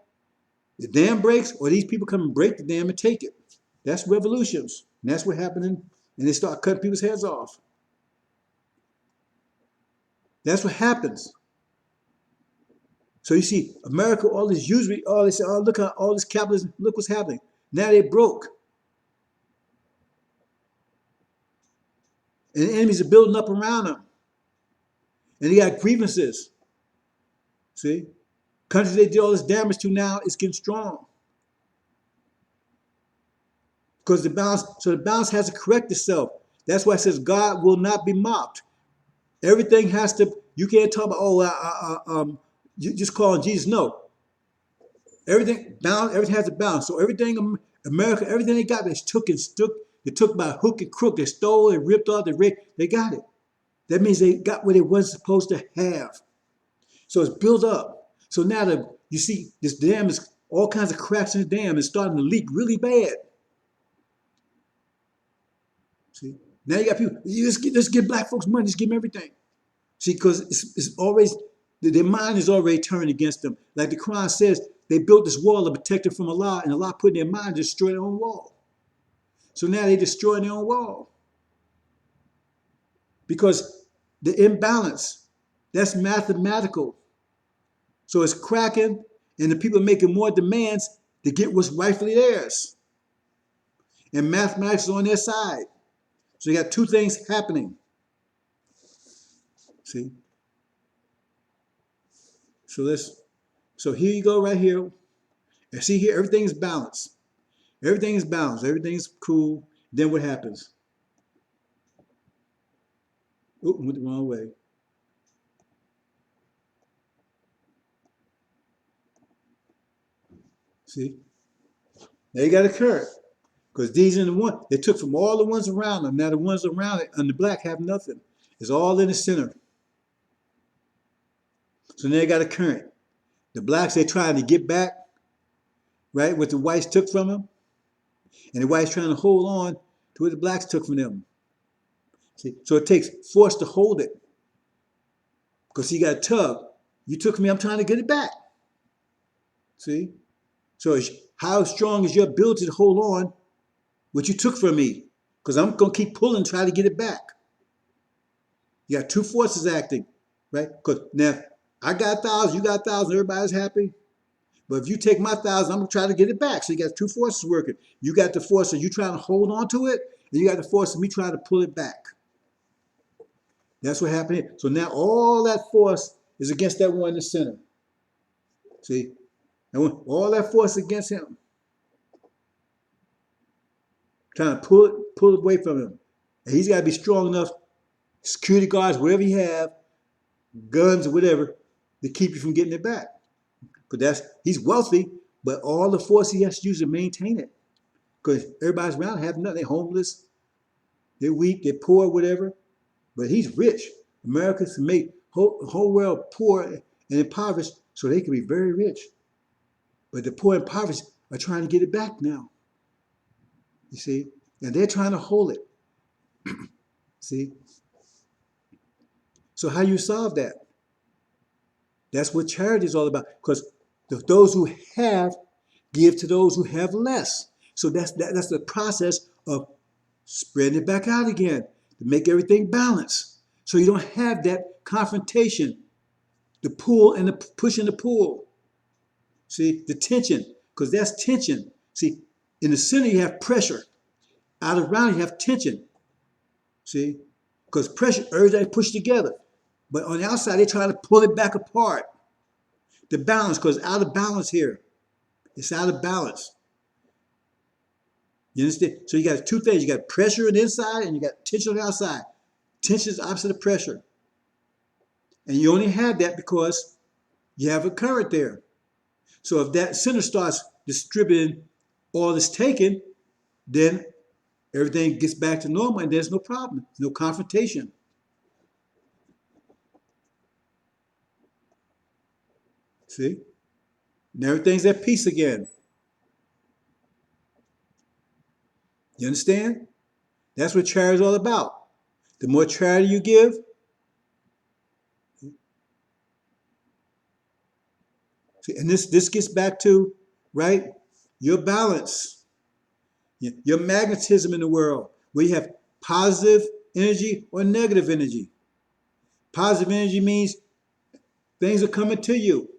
Speaker 1: the dam breaks, or these people come and break the dam and take it. That's revolutions. And that's what happening. And they start cutting people's heads off. That's what happens. So you see, America, all this usury, all this, look at all this capitalism, look what's happening. Now they broke. And the enemies are building up around them. And they got grievances. See? Countries they did all this damage to now is getting strong. Because the balance has to correct itself. That's why it says God will not be mocked. Everything has to, you can't talk about, you just calling Jesus. No. Everything has a balance. So everything, America, everything they got, they took by hook and crook. They stole, they ripped off, they got it. That means they got what they wasn't supposed to have. So it's built up. So now you see this dam is all kinds of cracks in the dam. It's starting to leak really bad. See, now you got people. Let's give black folks money. Just give them everything. See, because it's always their mind is already turned against them. Like the Quran says, they built this wall to protect them from Allah, and Allah put in their mind to destroy their own wall. So now they destroy their own wall because the imbalance, that's mathematical. So it's cracking, and the people are making more demands to get what's rightfully theirs. And mathematics is on their side. So you got two things happening. See? So here you go right here. And see here, everything is balanced. Everything is balanced. Everything's cool. Then what happens? Oh, went the wrong way. See? Now you got a current. Because these are the ones, they took from all the ones around them. Now the ones around it and the black have nothing. It's all in the center. So now you got a current. The blacks, they're trying to get back, right, what the whites took from them. And the whites trying to hold on to what the blacks took from them. See? So it takes force to hold it. Because you got a tug. You took from me, I'm trying to get it back. See? So how strong is your ability to hold on what you took from me? Because I'm going to keep pulling, try to get it back. You got two forces acting, right? Because now, I got 1,000, you got 1,000, everybody's happy. But if you take my 1,000, I'm going to try to get it back. So you got two forces working. You got the force of you trying to hold on to it, and you got the force of me trying to pull it back. That's what happened here. So now all that force is against that one in the center. See? And all that force against him. trying to pull it away from him. And he's got to be strong enough, security guards, whatever you have, guns or whatever, to keep you from getting it back. But he's wealthy, but all the force he has to use to maintain it. Because everybody's around have nothing. They're homeless, they're weak, they're poor, whatever. But he's rich. America's made whole world poor and impoverished so they can be very rich. But the poor and impoverished are trying to get it back now. You see? And they're trying to hold it. See? So how you solve that? That's what charity is all about. Because those who have give to those who have less. So that's the process of spreading it back out again to make everything balanced. So you don't have that confrontation, the pull and the push and the pull. See, the tension, because that's tension. See, in the center you have pressure. Out around you have tension. See, because pressure, everything pushed together. But on the outside, they're trying to pull it back apart. The balance, because it's out of balance here. It's out of balance. You understand? So you got two things. You got pressure on the inside and you got tension on the outside. Tension is opposite of pressure. And you only have that because you have a current there. So if that center starts distributing all that's taken, then everything gets back to normal and there's no problem, no confrontation. See? And everything's at peace again. You understand? That's what charity is all about. The more charity you give, see, and this gets back to, right, your balance, your magnetism in the world, where you have positive energy or negative energy. Positive energy means things are coming to you.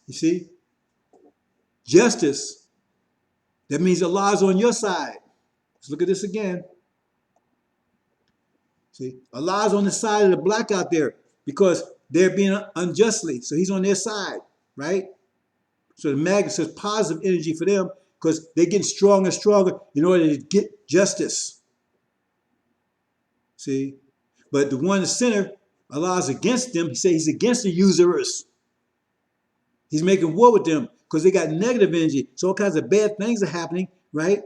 Speaker 1: You see? Justice, that means Allah is on your side. Let's look at this again. See, Allah is on the side of the black out there because they're being unjustly. So he's on their side, right? So the magnet says positive energy for them because they're getting stronger and stronger in order to get justice. See? But the one in the center, Allah is against them. He says he's against the usurers. He's making war with them because they got negative energy. So all kinds of bad things are happening, right?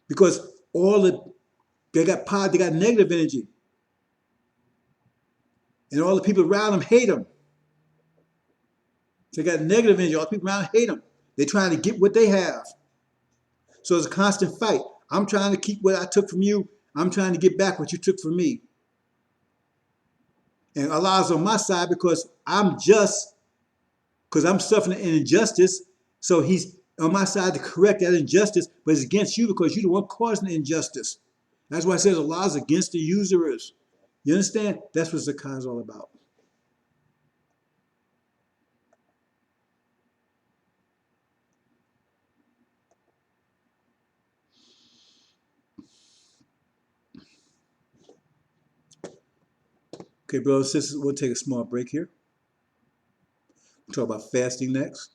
Speaker 1: Because they got negative energy. And all the people around them hate them. So they got negative energy. All the people around them hate them. They're trying to get what they have. So it's a constant fight. I'm trying to keep what I took from you. I'm trying to get back what you took from me. And Allah's on my side because I'm just, because I'm suffering an injustice. So he's on my side to correct that injustice, but it's against you because you're the one causing the injustice. That's why it says Allah's against the usurers. You understand? That's what zakah is all about. Okay, brothers and sisters, we'll take a small break here. We'll talk about fasting next.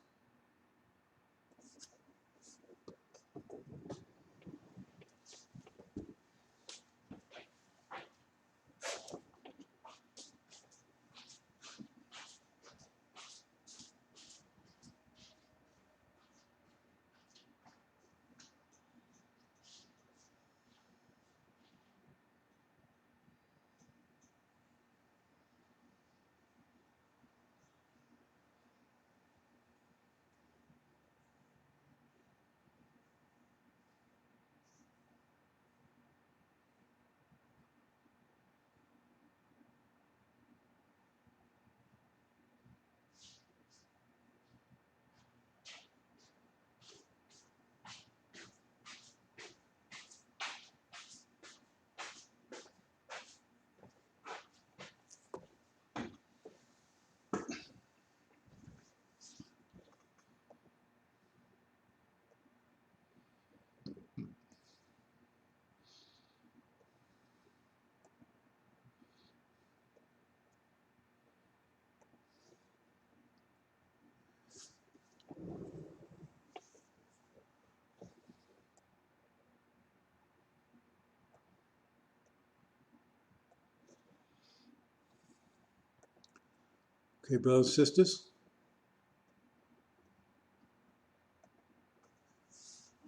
Speaker 1: Okay, brothers and sisters.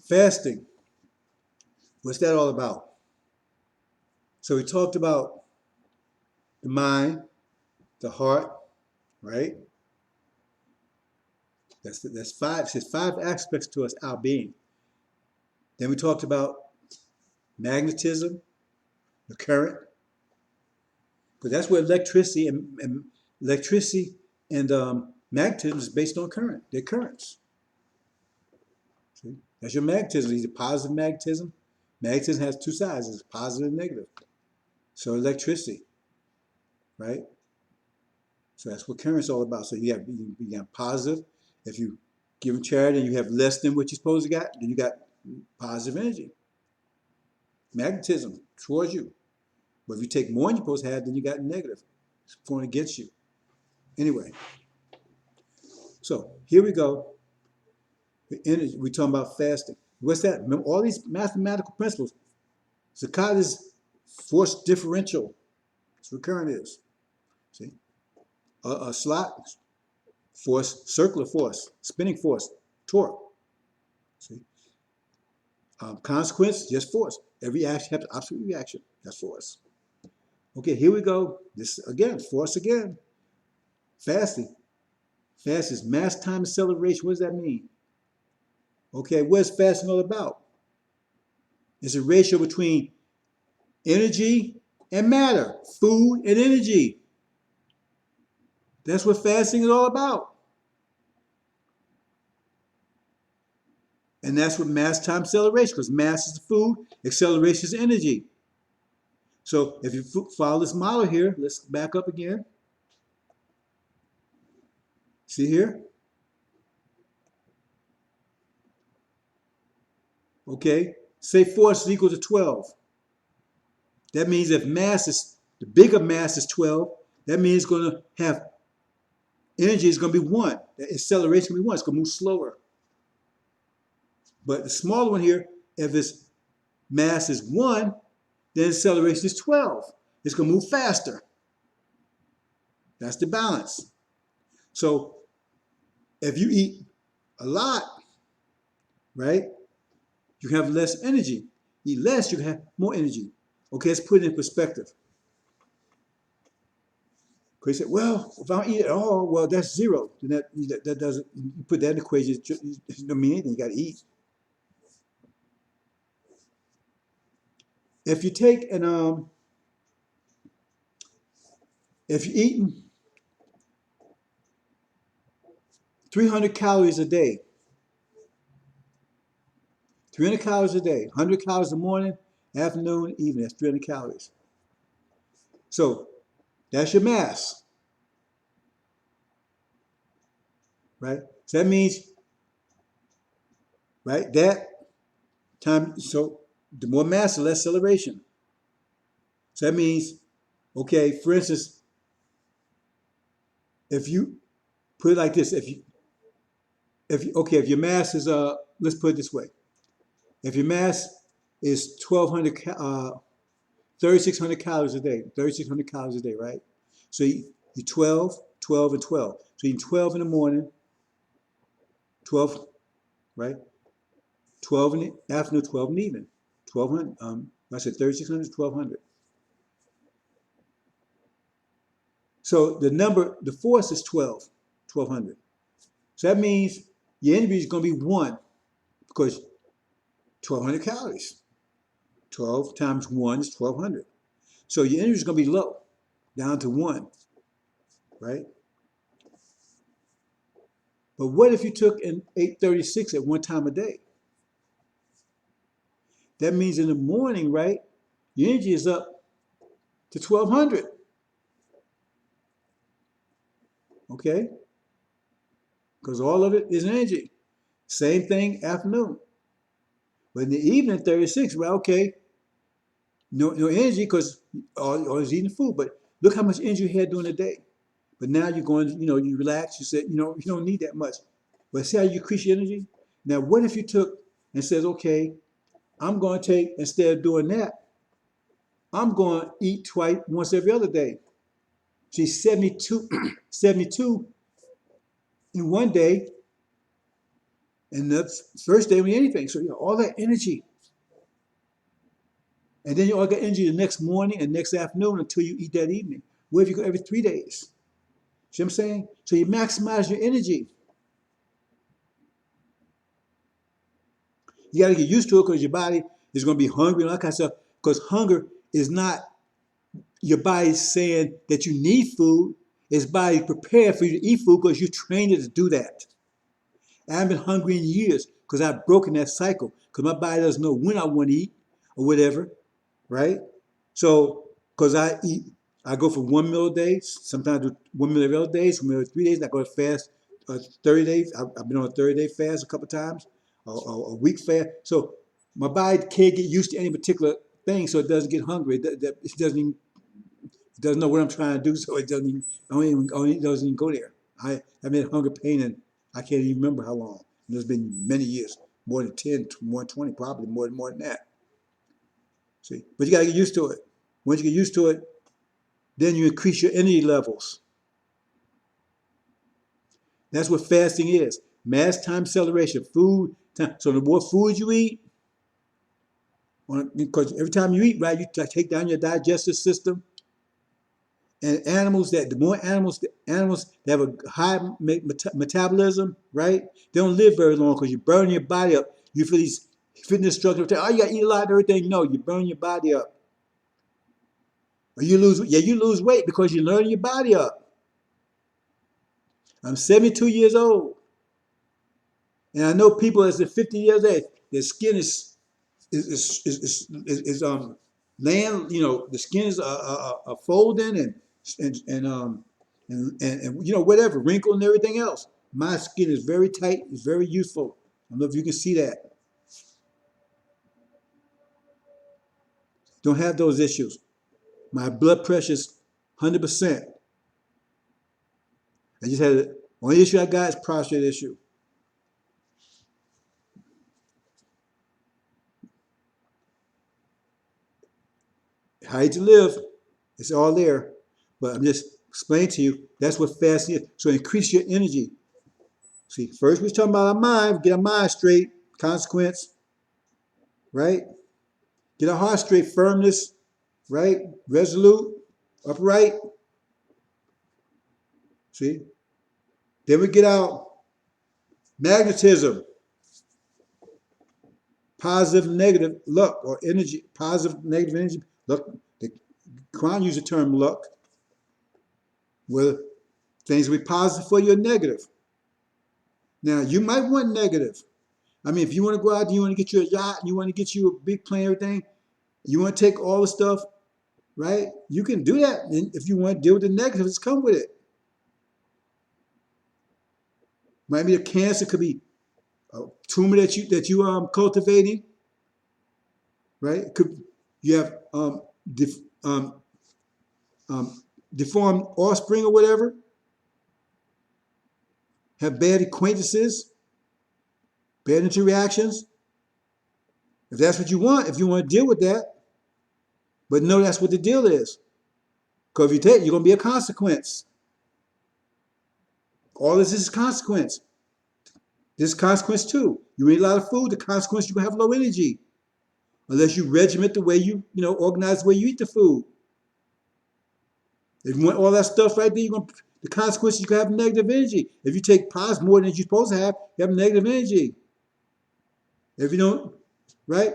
Speaker 1: Fasting. What's that all about? So we talked about the mind, the heart, right? That's five. It says five aspects to us, our being. Then we talked about magnetism, the current, because that's where electricity and magnetism is based on current. They're currents. See? That's your magnetism. Either positive magnetism. Magnetism has two sides: it's positive and negative. So electricity, right? So that's what current's all about. So you got positive. If you give them charity and you have less than what you're supposed to get, then you got positive energy, magnetism towards you. But if you take more than you're supposed to have, then you got negative. It's going against you. Anyway, so here we go. The energy. We're talking about fasting. What's that? Remember all these mathematical principles. Zakat is force differential. That's what current is. See, a slot, force, circular force, spinning force, torque. See, consequence, just force. Every action has opposite reaction. That's force. Okay, here we go. This again, force again. Fasting. Fast is mass time acceleration. What does that mean? Okay, what's fasting all about? It's a ratio between energy and matter, food and energy. That's what fasting is all about. And that's what mass time acceleration, because mass is the food, acceleration is energy. So if you follow this model here, let's back up again. See here? Okay, say force is equal to 12. That means if mass is, the bigger mass is 12, that means it's going to have energy is going to be 1. The acceleration is going to be 1. It's going to move slower. But the smaller one here, if its mass is 1, then acceleration is 12. It's going to move faster. That's the balance. So if you eat a lot, right, you have less energy. Eat less, you have more energy. Okay, let's put it in perspective. Because you say, well, if I don't eat at all, well, that's 0. Then that doesn't, you put that in the equation, it doesn't mean anything. You got to eat. If you take and if you're eating 300 calories a day, 300 calories a day, 100 calories in the morning, afternoon, evening, that's 300 calories. So that's your mass, right? So that means, right, that time, so the more mass, the less acceleration. So that means, okay, for instance, if you put it like this, if your mass is, let's put it this way. If your mass is 3,600 calories a day, 3,600 calories a day, right? So you 12, 12, and 12. So you eat 12 in the morning, 12, right? 12 in the afternoon, 12 in the evening. 1,200, I said 3,600, 1,200. So the force is 12, 1,200. So that means your energy is going to be 1 because 1,200 calories. 12 times 1 is 1,200. So your energy is going to be low, down to 1, right? But what if you took an 836 at one time a day? That means in the morning, right, your energy is up to 1,200. Okay? Because all of it is energy. Same thing afternoon. But in the evening, 36, well, okay, no energy because all is eating food. But look how much energy you had during the day. But now you're going, you relax. You said, you don't need that much. But see how you increase your energy? Now, what if you took and says, okay, I'm going to take, instead of doing that, I'm going to eat once every other day. See, 72, 72 in one day, and the first day we anything. So you know, all that energy. And then you all got energy the next morning and next afternoon until you eat that evening. Where if you go every 3 days? See what I'm saying? So you maximize your energy. You got to get used to it because your body is going to be hungry and all that kind of stuff. Because hunger is not your body saying that you need food. It's body prepared for you to eat food because you trained it to do that. I haven't been hungry in years because I've broken that cycle because my body doesn't know when I want to eat or whatever, right? So, because I go for 1 meal a day, sometimes I do 1 meal every other day, 1 meal every 3 days, and I go to fast 30 days. I've been on a 30-day fast a couple of times, a week fast. So my body can't get used to any particular thing, so it doesn't get hungry. It doesn't know what I'm trying to do, so it doesn't even go there. I've had hunger pain and I can't even remember how long. There's been many years, more than 10, more than 20, probably more than that. See, but you got to get used to it. Once you get used to it, then you increase your energy levels. That's what fasting is. Mass time acceleration, food time. So the more food you eat, because every time you eat, right, you take down your digestive system. And the more animals that have a high metabolism, right, they don't live very long because you burn your body up. You feel these fitness structures. Oh, you got to eat a lot of everything. No, you burn your body up. Or you lose weight because you learn your body up. I'm 72 years old. And I know people that's at 50 years old, their skin is laying, you know, the skin is folding and you know, whatever, wrinkle and everything else. My skin is very tight, it's very youthful. I don't know if you can see that. Don't have those issues. My blood pressure is 100%. I just had the only issue I got is prostate issue. How to live, it's all there. But I'm just explaining to you, that's what fasting is. So increase your energy. See, first we're talking about our mind, get our mind straight, consequence, right? Get our heart straight, firmness, right? Resolute, upright. See? Then we get out magnetism, positive, negative luck or energy, positive, negative energy. Luck. The Quran uses the term luck, where things will be positive for you or negative. Now, you might want negative. I mean, if you want to go out, you want to get you a yacht, you want to get you a big plane, everything, you want to take all the stuff, right? You can do that. And if you want to deal with the negatives, come with it. Might be a cancer, could be a tumor that you cultivating, right? Could you have deformed offspring or whatever? Have bad acquaintances, bad interactions. If that's what you want, if you want to deal with that, but no, that's what the deal is. Because if you take, you're going to be a consequence. All this is consequence. This is consequence too. You eat a lot of food, the consequence you're going to have low energy. Unless you regiment the way you organize the way you eat the food. If you want all that stuff right there, the consequence you can have negative energy. If you take positive more than you're supposed to have, you have negative energy. If you don't, right?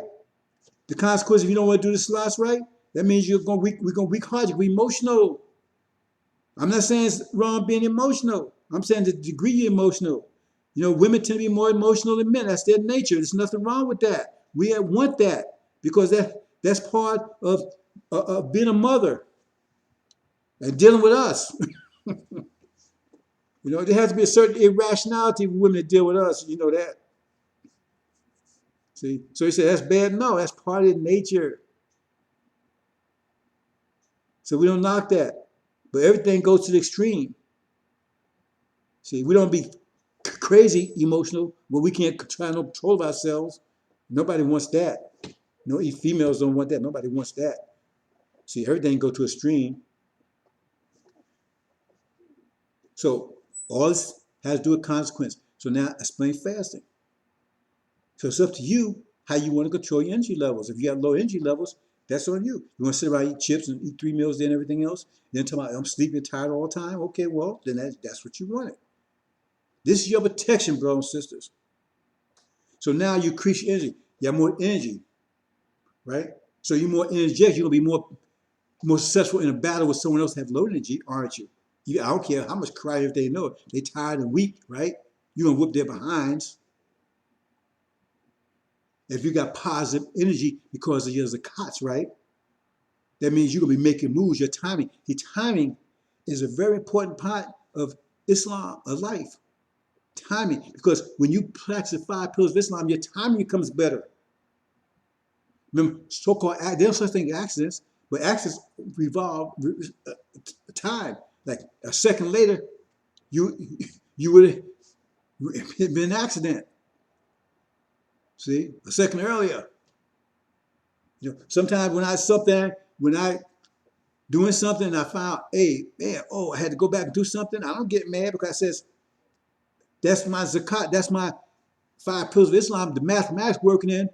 Speaker 1: The consequence, if you don't want to do the slots right, that means we're going to weak hearted, we're emotional. I'm not saying it's wrong being emotional. I'm saying the degree you're emotional. You know, women tend to be more emotional than men. That's their nature. There's nothing wrong with that. We want that because that's part of being a mother and dealing with us. You know, there has to be a certain irrationality with women that deal with us. You know that. See, so you say that's bad. No, that's part of nature. So we don't knock that, but everything goes to the extreme. See, we don't be crazy emotional when we can't try no control of ourselves. Nobody wants that. No, females don't want that. Nobody wants that. See, everything go to a extreme. So all this has to do with consequence. So now explain fasting. So it's up to you how you want to control your energy levels. If you have low energy levels, that's on you. You want to sit around, eat chips and eat 3 meals, then everything else, then talk about I'm sleepy and tired all the time. Okay, well, then that's what you wanted. This is your protection, brothers and sisters. So now you increase your energy. You have more energy, right? So you're more energetic. You're gonna be more successful in a battle with someone else that have low energy, aren't you? I don't care how much karate if they know it. They tired and weak, right? You're gonna whoop their behinds. If you got positive energy because of your zakats, right? That means you're gonna be making moves. Your timing. Your timing is a very important part of Islam, of life. Timing, because when you practice the 5 pillars of Islam, your timing becomes better. Remember, so-called there's such thing as accidents, but accidents revolve time. Like a second later, you would have been an accident. See, a second earlier. Sometimes when I doing something, and I found, hey man, I had to go back and do something. I don't get mad because it says that's my zakat, that's my 5 pillars of Islam. The mathematics working in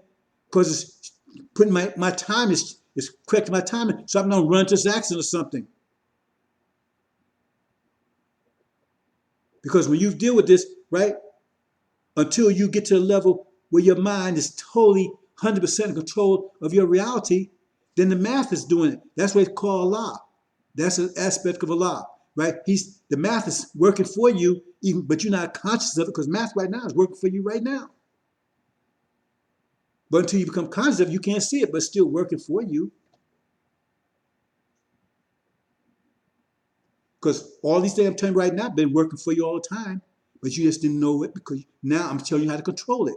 Speaker 1: because it's putting my time is correcting my timing, so I'm not run into this accident or something. Because when you deal with this, right, until you get to a level where your mind is totally 100% in control of your reality, then the math is doing it. That's what it's called Allah. That's an aspect of Allah, right? The math is working for you, but you're not conscious of it because math right now is working for you right now. But until you become conscious of it, you can't see it, but it's still working for you. Because all these things I'm telling you right now have been working for you all the time, but you just didn't know it because now I'm telling you how to control it.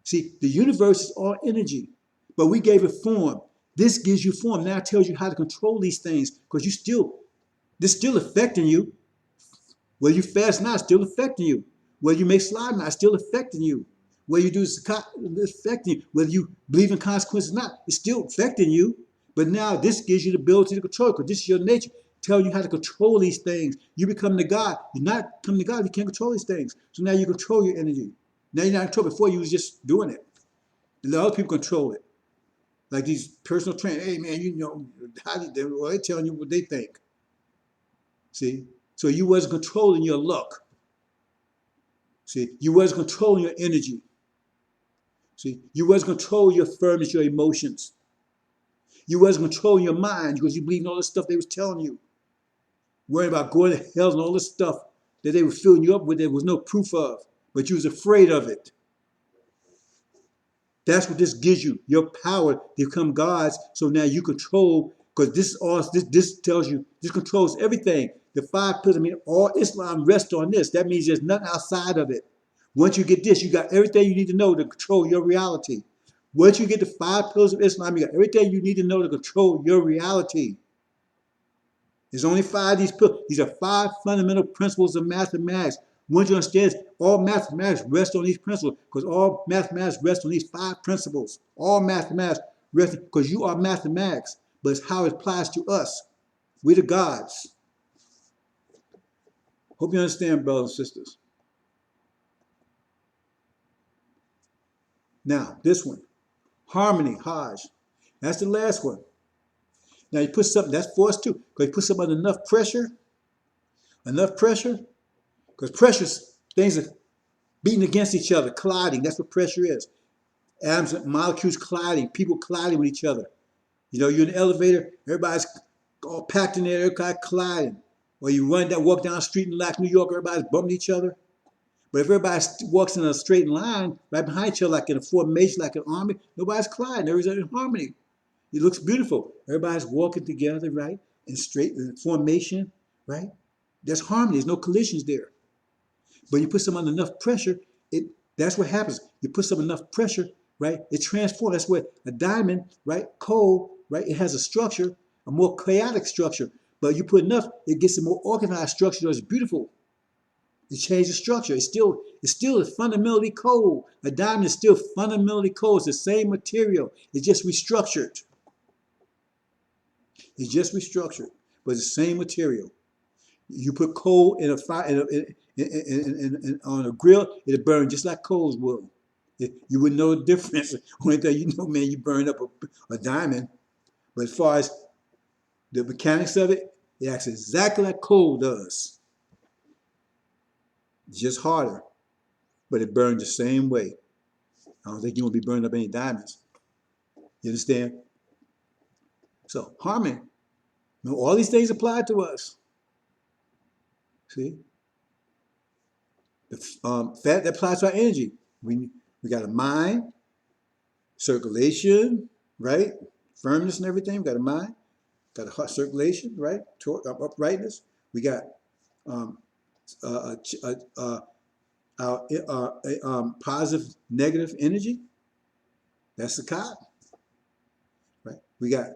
Speaker 1: See, the universe is all energy, but we gave it form. This gives you form. Now it tells you how to control these things because this still affecting you. Whether you fast now, it's still affecting you. Whether you make slime now, it's still affecting you. Whether you do zakat, it's affecting you. Whether you believe in consequences or not, it's still affecting you. But now this gives you the ability to control it because this is your nature. Telling you how to control these things. You become the God. You're not becoming the God. You can't control these things. So now you control your energy. Now you're not in control. Before you was just doing it. And the other people control it. Like these personal trainers. Hey man, they're telling you what they think. See? So you wasn't controlling your luck. See? You wasn't controlling your energy. See? You wasn't controlling your firmness, your emotions. You wasn't controlling your mind because you believed in all the stuff they was telling you. Worrying about going to hell and all this stuff that they were filling you up with, there was no proof of, but you was afraid of it. That's what this gives you, your power to become gods. So now you control, because this tells you, this controls everything. The 5 pillars, all Islam rests on this. That means there's nothing outside of it. Once you get this, you got everything you need to know to control your reality. Once you get the 5 pillars of Islam, you got everything you need to know to control your reality. There's only 5 of these pillars. These are 5 fundamental principles of mathematics. Once you understand, all mathematics rests on these principles because all mathematics rests on these 5 principles. All mathematics rests because you are mathematics, but it's how it applies to us. We're the gods. Hope you understand, brothers and sisters. Now, this one, harmony, Hajj. That's the last one. Now you put something, that's for us too, because you put something under enough pressure, because pressures, things are beating against each other, colliding. That's what pressure is. Atoms and molecules colliding, people colliding with each other. You're in the elevator, everybody's all packed in there, everybody colliding. Or you walk down the street in like New York, everybody's bumping each other. But if everybody walks in a straight line right behind each other, like in a formation, like an army, nobody's colliding. Everybody's in harmony. It looks beautiful. Everybody's walking together, right? In straight formation, right? There's harmony. There's no collisions there. But you put some under enough pressure, that's what happens. You put some enough pressure, right? It transforms. That's where a diamond, right? Coal, right? It has a structure, a more chaotic structure. But you put enough, it gets a more organized structure that's beautiful. It changes structure. It's still fundamentally coal. A diamond is still fundamentally coal. It's the same material. It's just restructured. It's just restructured, but it's the same material. You put coal in a fire on a grill, it'll burn just like coals will. You wouldn't know the difference. Only thing you know, man, you burn up a diamond. But as far as the mechanics of it, it acts exactly like coal does, just harder, but it burns the same way. I don't think you won't be burning up any diamonds. You understand? So harmony, you know, all these things apply to us. See, that applies to our energy. We got a mind, circulation, right? Firmness and everything. We got a mind, got a heart circulation, right? Uprightness. We got um, uh, uh, uh, our positive, negative energy. That's the cod, right? We got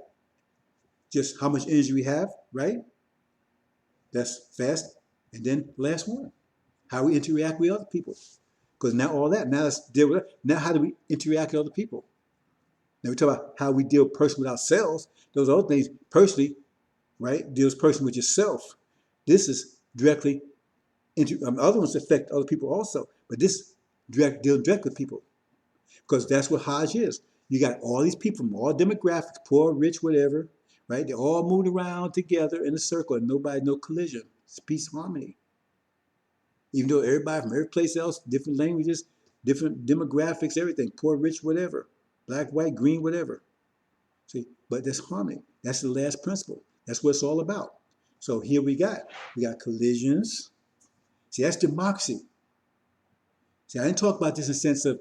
Speaker 1: just how much energy we have, right? That's fast. And then last one, how we interact with other people. Because now all that, now let's deal with it. Now how do we interact with other people? Now we talk about how we deal personally with ourselves. Those other things personally, right? Deals personally with yourself. This is directly other ones affect other people also, but this deals direct with people because that's what Hajj is. You got all these people from all demographics, poor, rich, whatever, right? They all moving around together in a circle and no collision. It's peace, harmony. Even though everybody from every place else, different languages, different demographics, everything, poor, rich, whatever, black, white, green, whatever. See, but that's harmony. That's the last principle. That's what it's all about. So here we got collisions. See, that's democracy. See, I didn't talk about this in the sense of,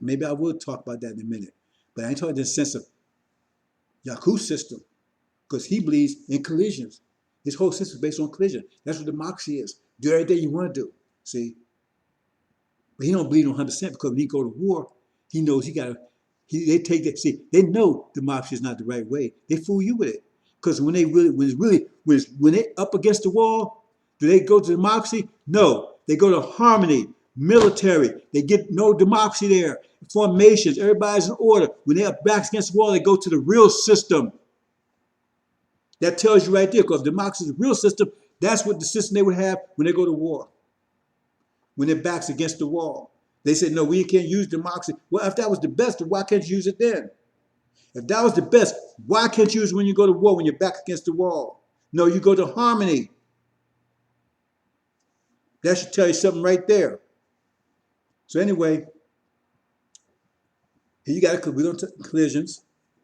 Speaker 1: maybe I will talk about that in a minute, but I ain't talking in the sense of Yaku's system, because he believes in collisions. His whole system is based on collision. That's what democracy is. Do everything you want to do. See? But he don't believe in 100% because when he go to war, he knows they take that. See, they know democracy is not the right way. They fool you with it. Because when they up against the wall, do they go to democracy? No. They go to harmony, military. They get no democracy there. Formations, everybody's in order. When they're backs against the wall, they go to the real system. That tells you right there, because democracy is the real system. That's what the system they would have when they go to war. When their backs against the wall. They said, no, we can't use democracy. Well, if that was the best, why can't you use it then? If that was the best, why can't you use it when you go to war, when your back's against the wall? No, you go to harmony. That should tell you something right there. So anyway, here you got we don't collisions,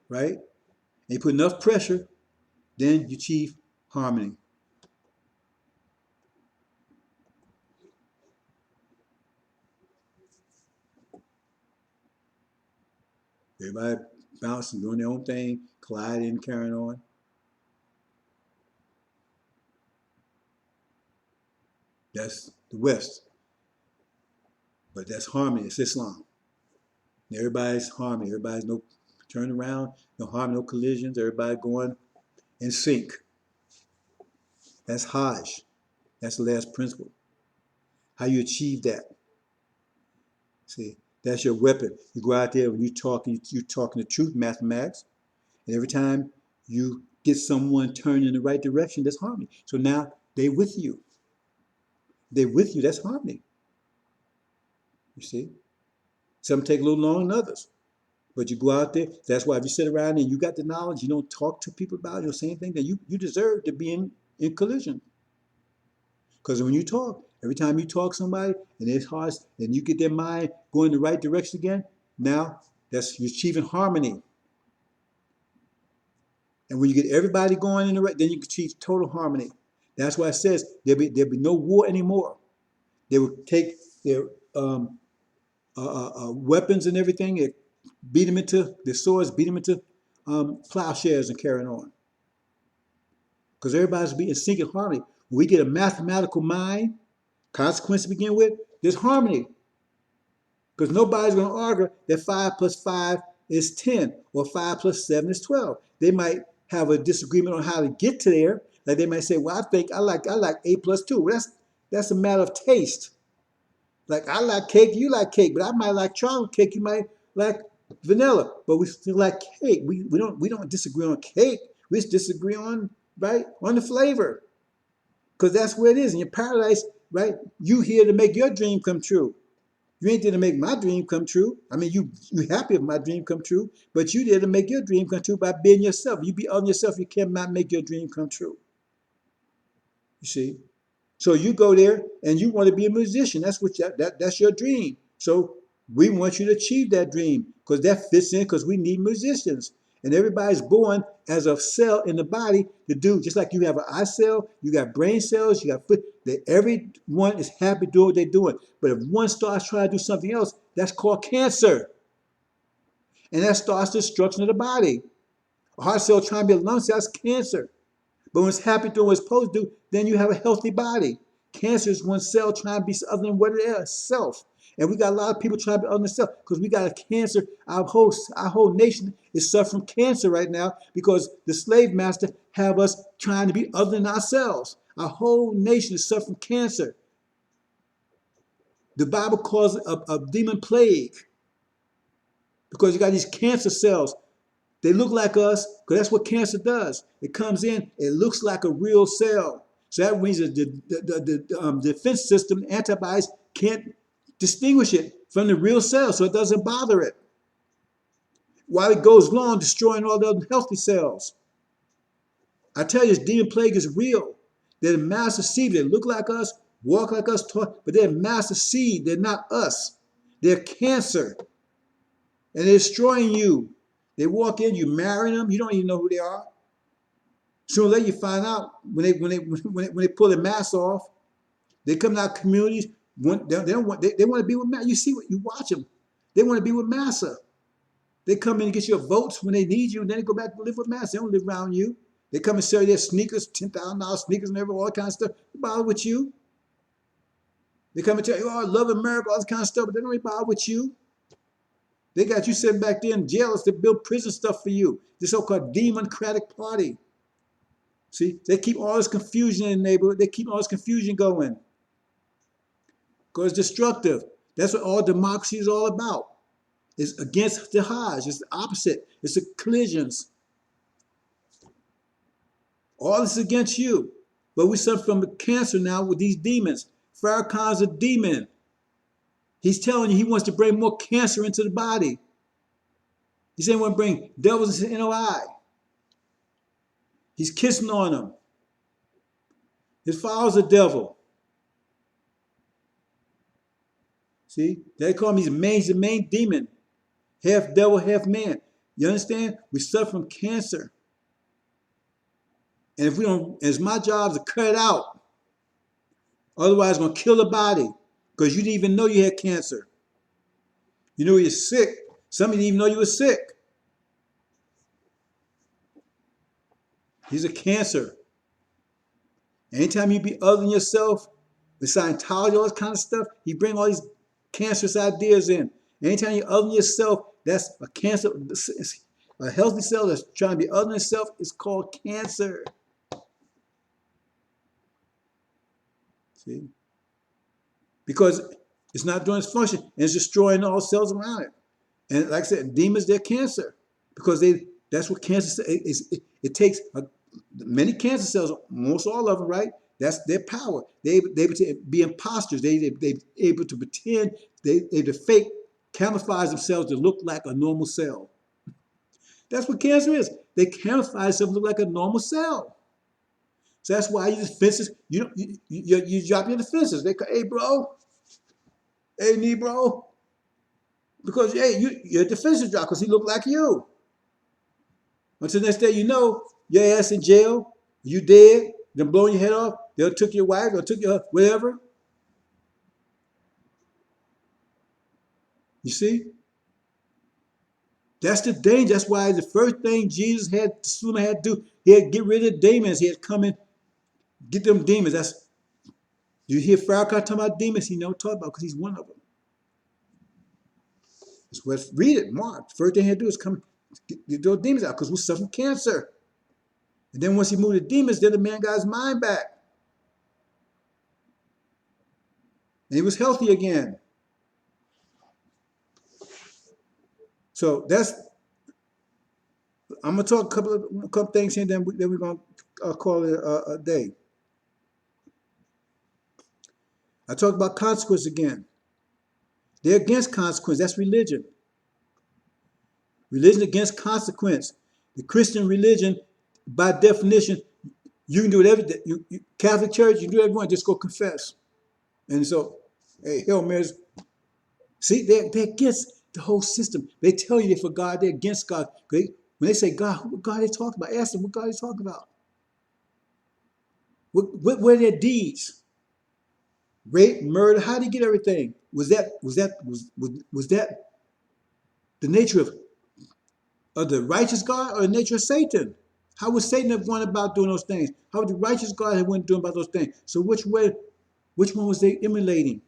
Speaker 1: right? And you put enough pressure, then you achieve harmony. Everybody bouncing, doing their own thing, colliding, carrying on. That's the West. But that's harmony, it's Islam. Everybody's harmony, everybody's no turning around, no harm, no collisions, everybody going in sync. That's Hajj. That's the last principle. How you achieve that. See, that's your weapon. You go out there when you're talking the truth, mathematics, and every time you get someone turned in the right direction, that's harmony. So now they with you. They're with you, that's harmony. You see? Some take a little longer than others. But you go out there, that's why if you sit around and you got the knowledge, you don't talk to people about it, you don't say anything, then you deserve to be in collision. Because when you talk, every time you talk to somebody and it's hard, and you get their mind going the right direction again, now you're achieving harmony. And when you get everybody going in the right, then you can achieve total harmony. That's why it says there'll be no war anymore. They would take their weapons and everything, and beat them into their swords, beat them into plowshares and carrying on. Because everybody's be in sync and harmony. When we get a mathematical mind, consequence to begin with, there's harmony. Because nobody's going to argue that 5 plus 5 is 10 or 5 plus 7 is 12. They might have a disagreement on how to get to there. Like they might say, well, I think I like 8 plus 2. Well, that's a matter of taste. Like I like cake, you like cake, but I might like chocolate cake, you might like vanilla, but we still like cake. We don't disagree on cake. We just disagree on the flavor. Because that's where it is. In your paradise, right? You here to make your dream come true. You ain't there to make my dream come true. I mean, you happy if my dream come true, but you there to make your dream come true by being yourself. You be on yourself, you cannot make your dream come true. You see? So you go there and you want to be a musician. That's what that's your dream. So we want you to achieve that dream because that fits in because we need musicians. And everybody's born as a cell in the body to do, just like you have an eye cell, you got brain cells, you got foot, that everyone is happy doing what they're doing. But if one starts trying to do something else, that's called cancer. And that starts destruction of the body. A heart cell trying to be a lung cell, that's cancer. But when it's happy doing what it's supposed to do, then you have a healthy body. Cancer is one cell trying to be other than what it is, self. And we got a lot of people trying to be other than self because we got a cancer. Our whole nation is suffering cancer right now because the slave master have us trying to be other than ourselves. Our whole nation is suffering cancer. The Bible calls it a demon plague because you got these cancer cells. They look like us because that's what cancer does. It comes in, it looks like a real cell. So that means that the defense system, antibodies, can't distinguish it from the real cell, so it doesn't bother it. While it goes along, destroying all the healthy cells. I tell you, this demon plague is real. They're the master seed. They look like us, walk like us, talk, but they're master seed. They're not us. They're cancer. And they're destroying you. They walk in, you marry them, you don't even know who they are. Sooner or later you find out when they pull their mask off. They come out communities. They want to be with Massa. You see what you watch them. They want to be with Massa. They come in and get your votes when they need you, and then they go back to live with Massa. They don't live around you. They come and sell you their sneakers, $10,000 sneakers and all that kind of stuff. They bother with you. They come and tell you, oh, I love America, all this kind of stuff, but they don't really bother with you. They got you sitting back there in jails to build prison stuff for you. The so-called Democratic Party. See, they keep all this confusion in the neighborhood. They keep all this confusion going. Because it's destructive. That's what all democracy is all about. It's against the Hajj. It's the opposite. It's the collisions. All this is against you. But we suffer from cancer now with these demons. Farrakhan's a demon. He's telling you he wants to bring more cancer into the body. He's saying he wants to bring devils into the NOI. He's kissing on them. His father's a devil. See, they call him he's the main demon. Half devil, half man. You understand? We suffer from cancer. And if we don't, it's my job to cut it out. Otherwise, it's going to kill the body. Because you didn't even know you had cancer. You knew you're sick. Some didn't even know you were sick. He's a cancer. Anytime you be other than yourself, the Scientology, all this kind of stuff, he bring all these cancerous ideas in. Anytime you're other than yourself, that's a cancer. A healthy cell that's trying to be other than itself is called cancer. See? Because it's not doing its function and it's destroying all cells around it. And like I said, demons, they're cancer. Because that's what cancer is. It takes many cancer cells, most all of them, right? That's their power. They're able to be imposters. They're able to pretend, they're able to fake, camouflage themselves to look like a normal cell. That's what cancer is. They camouflage themselves to look like a normal cell. So that's why your defenses, you drop your defenses. They go, hey, bro. Hey, knee, bro. Because, hey, your defenses drop because he looked like you. Until the next day, you know, your ass in jail, you dead, them blowing your head off, they'll took your wife, or took your whatever. You see? That's the danger. That's why the first thing Jesus had to do, he had to get rid of the demons. He had to come in, get them demons. That's, you hear Farrakhan talking about demons, he never talked about because he's one of them. That's what, read it, Mark. The first thing he had to do is come get those demons out because we're suffering cancer. And then once he moved the demons, then the man got his mind back. And he was healthy again. So that's, I'm going to talk a couple things here, then we're going to call it a day. I talk about consequence again. They're against consequence. That's religion. Religion against consequence. The Christian religion, by definition, you can do whatever. Catholic Church, you can do whatever you want. Just go confess. And so, hey, Hail Marys. See, they're against the whole system. They tell you they're for God. They're against God. When they say God, what God they talking about? Ask them what God they talking about. What were their deeds? Rape, murder. How did he get everything? Was that the nature of the righteous God or the nature of Satan? How would Satan have gone about doing those things? How would the righteous God have went doing about those things? So which one was they emulating?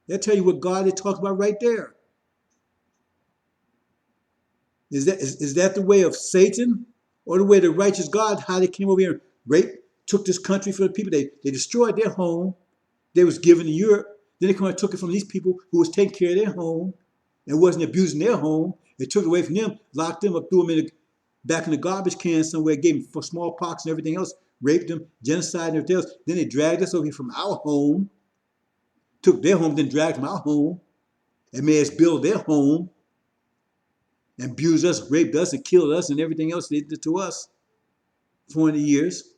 Speaker 1: They'll tell you what God they talk about right there. Is that the way of Satan or the way of the righteous God? How they came over here and raped, took this country from the people. They destroyed their home. They was given to Europe. Then they come and took it from these people who was taking care of their home and wasn't abusing their home. They took it away from them, locked them up, threw them back in the garbage can somewhere, gave them for smallpox and everything else, raped them, genocide and everything else. Then they dragged us over here from our home, took their home, then dragged them our home, and made us build their home, and abused us, raped us, and killed us, and everything else they did to us for 400 years.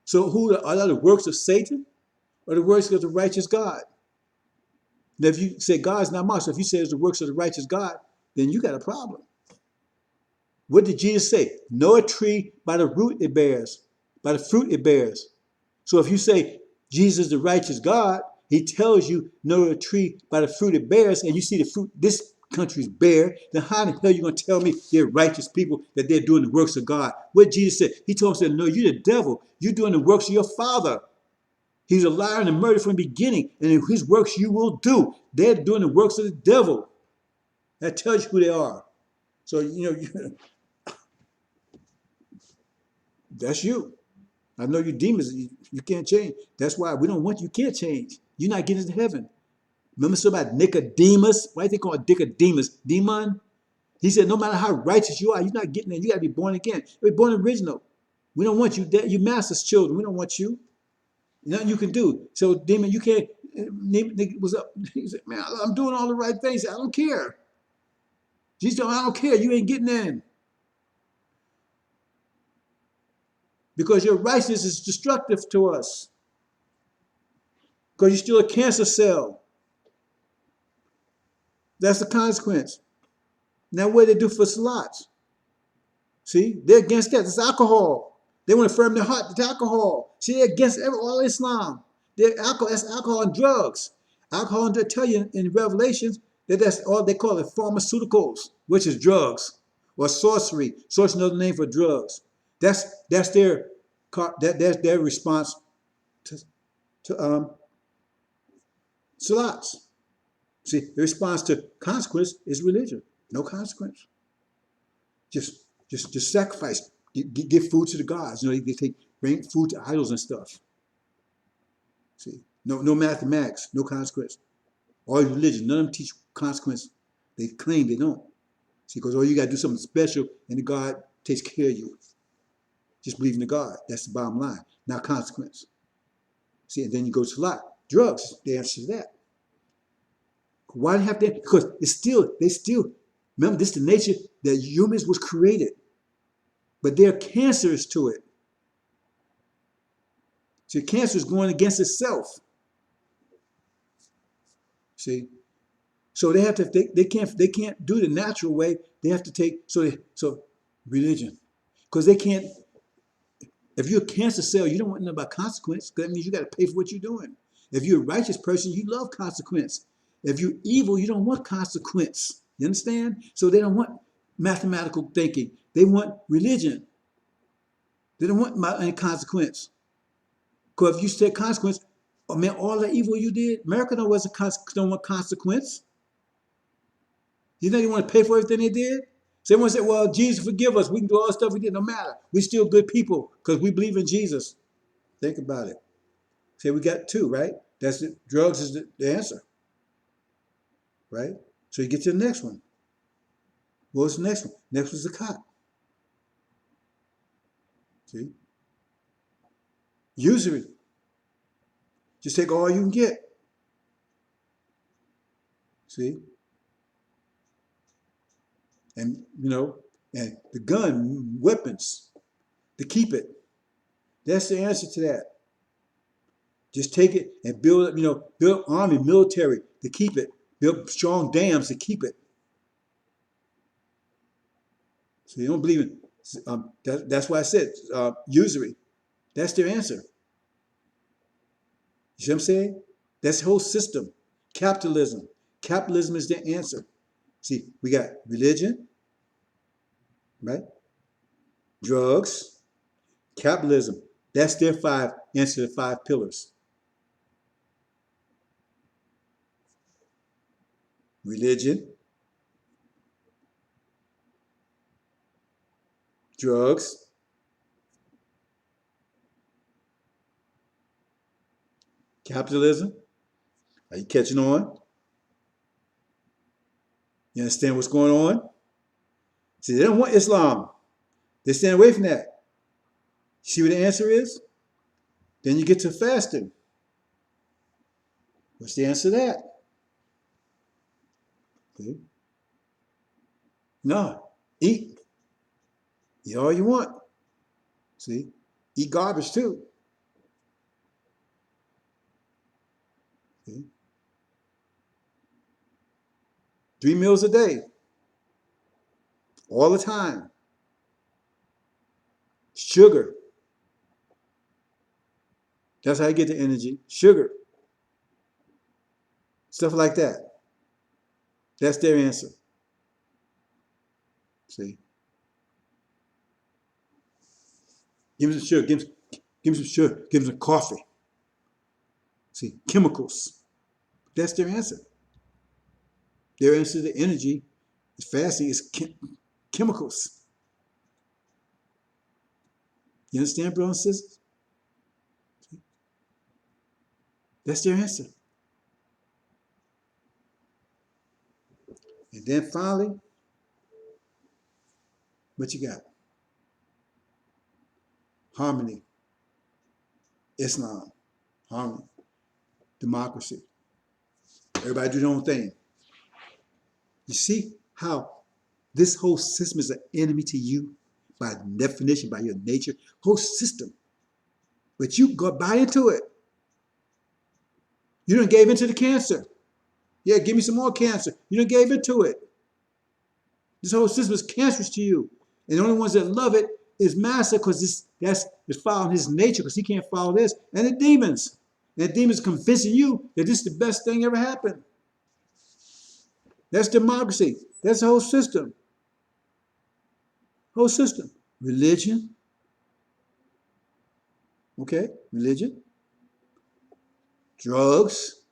Speaker 1: So are the works of Satan or the works of the righteous God? Now, if you say God's not much, so if you say it's the works of the righteous God, then you got a problem. What did Jesus say? Know a tree by the root it bears, by the fruit it bears. So if you say Jesus is the righteous God, he tells you know a tree by the fruit it bears, and you see the fruit this country's bear, then how the hell are you going to tell me they're righteous people, that they're doing the works of God? What Jesus said? He told us, no, you're the devil. You're doing the works of your father. He's a liar and a murderer from the beginning, and in his works you will do. They're doing the works of the devil. That tells you who they are. So, that's you. I know you demons, you can't change. That's why we don't want you, can't change. You're not getting to heaven. Remember somebody, Nicodemus? Why do they call it Nicodemus? Demon? He said, no matter how righteous you are, you're not getting there. You got to be born again. You're born original. We don't want you. You master's children. We don't want you. Nothing you can do. So, demon, you can't. Was up. He said, man, I'm doing all the right things. I don't care. Jesus said, I don't care. You ain't getting in. Because your righteousness is destructive to us. Because you're still a cancer cell. That's the consequence. Now, what do they do for slots? See, they're against that. It's alcohol. They want to firm their heart to alcohol. See, they're against all Islam. That's alcohol and drugs. Alcohol, and they tell you in Revelations that that's all they call it, pharmaceuticals, which is drugs, or sorcery. Sorcery is another name for drugs. That's their response to salats. See, the response to consequence is religion. No consequence. Just sacrifice. Give food to the gods. They bring food to idols and stuff. See, no mathematics, no consequence. All religion, none of them teach consequence. They claim they don't. See, because all you got to do something special, and the God takes care of you. Just believe in the God. That's the bottom line. Not consequence. See, and then you go to lot. Drugs, the answer to that. Why do you have to? Because they still, remember, this is the nature that humans was created. But they're cancerous to it. See, cancer is going against itself. See, so they have to. They can't do the natural way. They have to take so religion, because they can't. If you're a cancer cell, you don't want to know about consequence. Because that means you got to pay for what you're doing. If you're a righteous person, you love consequence. If you're evil, you don't want consequence. You understand? So they don't want mathematical thinking. They want religion. They don't want any consequence. Because if you say consequence, oh man, all the evil you did, America don't want consequence. You know they want to pay for everything they did? So everyone said, well, Jesus forgive us. We can do all the stuff we did, no matter. We're still good people because we believe in Jesus. Think about it. Say we got two, right? That's it. Drugs is the answer. Right? So you get to the next one. What's the next one? Next was the cop. See? Usury. Just take all you can get. See? And, and the gun, weapons, to keep it. That's the answer to that. Just take it and build, build army, military to keep it. Build strong dams to keep it. So you don't believe in, that's why I said usury. That's their answer. You see what I'm saying? That's the whole system. Capitalism. Capitalism is their answer. See, we got religion, right? Drugs, capitalism. That's their answer to the 5 pillars. Religion, drugs, capitalism. Are you catching on? You understand what's going on? See, they don't want Islam. They stand away from that. See what the answer is? Then you get to fasting. What's the answer to that? Okay. No, eat. Eat all you want. See? Eat garbage too. See? 3 meals a day. All the time. Sugar. That's how you get the energy. Sugar. Stuff like that. That's their answer. See? Give them some sugar. Give them some sugar. Give them some coffee. See? Chemicals. That's their answer. Their answer to energy is fasting is chemicals. You understand, brothers and sisters? See? That's their answer. And then finally, what you got? Harmony. Islam. Harmony. Democracy. Everybody do their own thing. You see how this whole system is an enemy to you by definition, by your nature, whole system. But you go buy into it. You done gave into the cancer. Yeah, give me some more cancer. You done gave into it. This whole system is cancerous to you. And the only ones that love it is Master, because that's following his nature, because he can't follow this. And the demons. And the demons convincing you that this is the best thing ever happened. That's democracy. That's the whole system. Whole system. Religion. Okay, religion. Drugs.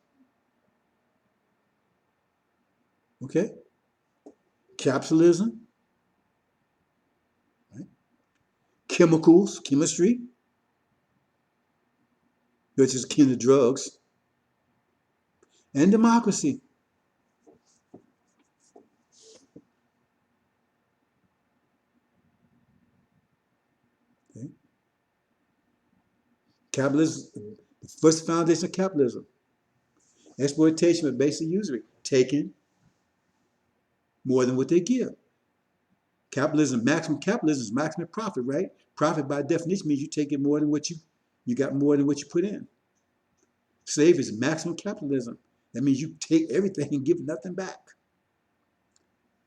Speaker 1: Okay. Capitalism. Right. Chemicals, chemistry, which is akin to drugs. And democracy. Okay. Capitalism, the first foundation of capitalism. Exploitation with basic usury. Taking more than what they give. Capitalism is maximum profit, right? Profit by definition means you take it more than what you got more than what you put in. Slavery is maximum capitalism. That means you take everything and give nothing back.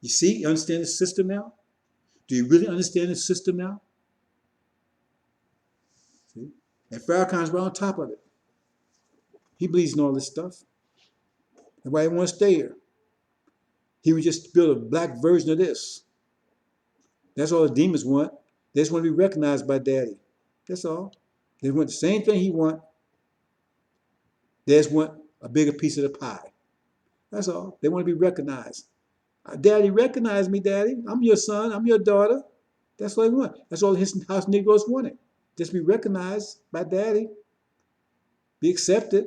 Speaker 1: You see, you understand the system now? Do you really understand the system now? See? And Farrakhan's right on top of it. He believes in all this stuff. That's why he wants to stay here. He would just build a black version of this. That's all the demons want. They just want to be recognized by Daddy. That's all. They want the same thing he wants. They just want a bigger piece of the pie. That's all. They want to be recognized. Daddy, recognize me, Daddy. I'm your son. I'm your daughter. That's all they want. That's all his house Negroes wanted. Just be recognized by Daddy. Be accepted.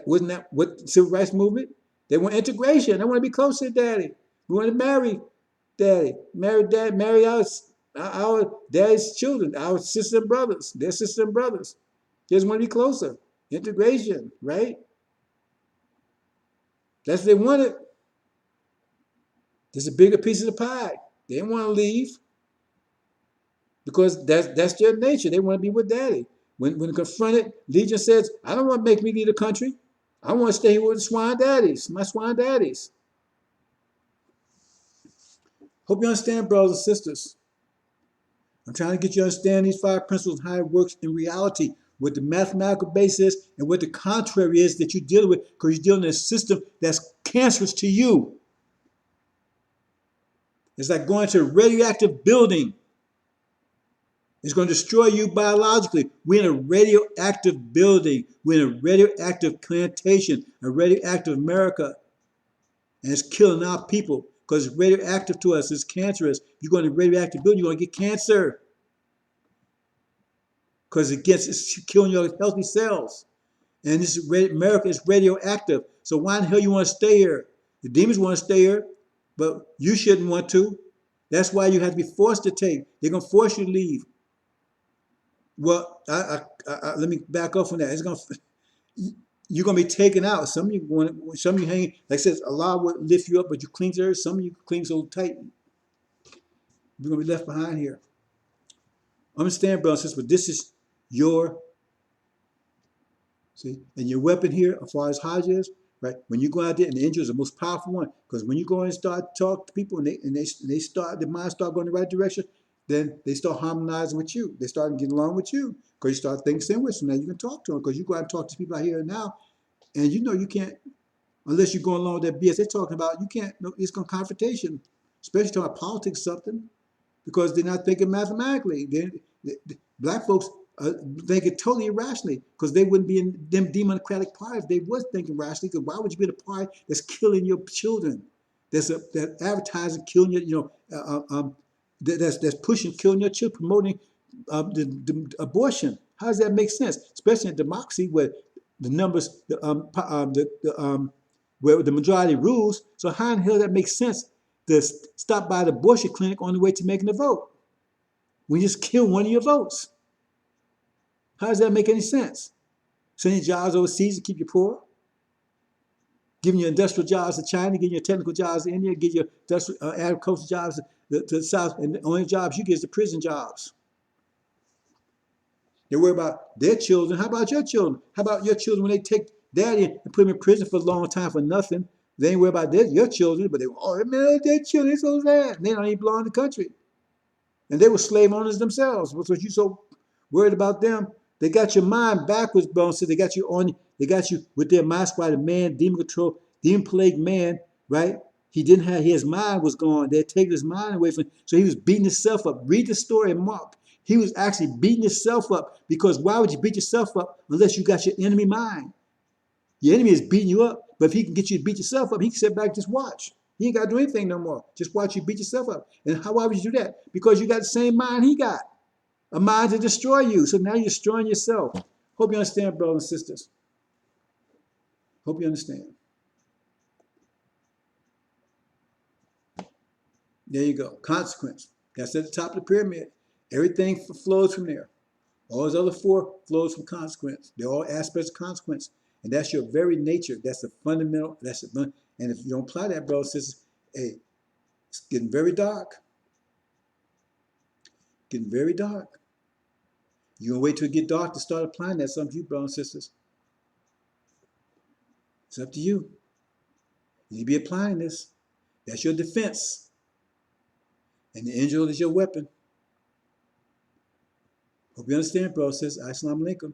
Speaker 1: Wasn't that what the Civil Rights Movement? They want integration. They want to be close to Daddy. We want to marry Daddy. Marry Dad. Marry our Daddy's children, our sisters and brothers. Their sisters and brothers. They just want to be closer. Integration, right? That's what they wanted. There's a bigger piece of the pie. They didn't want to leave because that's their nature. They want to be with daddy. When confronted, Legion says, I don't want to make me leave the country. I want to stay here with the swine daddies, my swine daddies. Hope you understand, brothers and sisters. I'm trying to get you to understand these five principles and how it works in reality, what the mathematical basis and what the contrary is that you're dealing with, because you're dealing in a system that's cancerous to you. It's like going to a radioactive building. It's going to destroy you biologically. We're in a radioactive building. We're in a radioactive plantation, a radioactive America. And it's killing our people because it's radioactive to us. It's cancerous. If you go in a radioactive building, you're going to get cancer because it's killing your healthy cells. And this is America is radioactive. So why in the hell you want to stay here? The demons want to stay here, but you shouldn't want to. That's why you have to be forced to take. They're going to force you to leave. Well, let me back up from that. You're gonna be taken out. Some of you hanging. Like I said, Allah will lift you up, but you cling to her. Some of you cling so tight, you're gonna be left behind here. Understand, brothers and sisters, but this is your and your weapon here, as far as Hajj is, right? When you go out there, and the angel is the most powerful one, because when you go and start talk to people, and they start their minds start going the right direction, then they start harmonizing with you. They start getting along with you because you start thinking same way. So now you can talk to them because you go out and talk to people out here and now, and you know you can't unless you're going along with that BS they're talking about. You can't. No, it's going to confrontation, especially talking about politics, something because they're not thinking mathematically. Black folks think it totally irrationally because they wouldn't be in them democratic parties if they was thinking rationally. Because why would you be in a party that's killing your children? That advertising killing your, that's pushing killing your children, promoting the abortion. How does that make sense? Especially in democracy where the numbers, where the majority rules. So how in the hell that makes sense to stop by the abortion clinic on the way to making a vote? We just kill one of your votes. How does that make any sense? Sending jobs overseas to keep you poor, giving you industrial jobs to China, giving you technical jobs to India, giving you industrial, agricultural jobs to the South, and the only jobs you get is the prison jobs. They worry about their children. How about your children? How about your children when they take daddy and put them in prison for a long time for nothing? They ain't worry about your children, but man, their children, they're so sad. They don't even belong in the country. And they were slave owners themselves. What's you so worried about them? They got your mind backwards, bro. So they got you with their mind squad, a man, demon control, demon plagued man, right? He didn't have his mind was gone. They had taken his mind away from him. So he was beating himself up. Read the story in Mark. He was actually beating himself up because why would you beat yourself up unless you got your enemy mind? Your enemy is beating you up, but if he can get you to beat yourself up, he can sit back and just watch. You ain't got to do anything no more. Just watch you beat yourself up. And why would you do that? Because you got the same mind he got, a mind to destroy you. So now you're destroying yourself. Hope you understand, brothers and sisters. Hope you understand. There you go. Consequence. That's at the top of the pyramid. Everything flows from there. All those other four flows from consequence. They're all aspects of consequence. And that's your very nature. That's the fundamental. And if you don't apply that, brothers and sisters, hey, it's getting very dark. Getting very dark. You're going to wait till it get dark to start applying that. It's up to you, brothers and sisters. It's up to you. You need to be applying this. That's your defense. And the angel is your weapon. Hope you understand, brothers and sisters. Assalamu alaikum.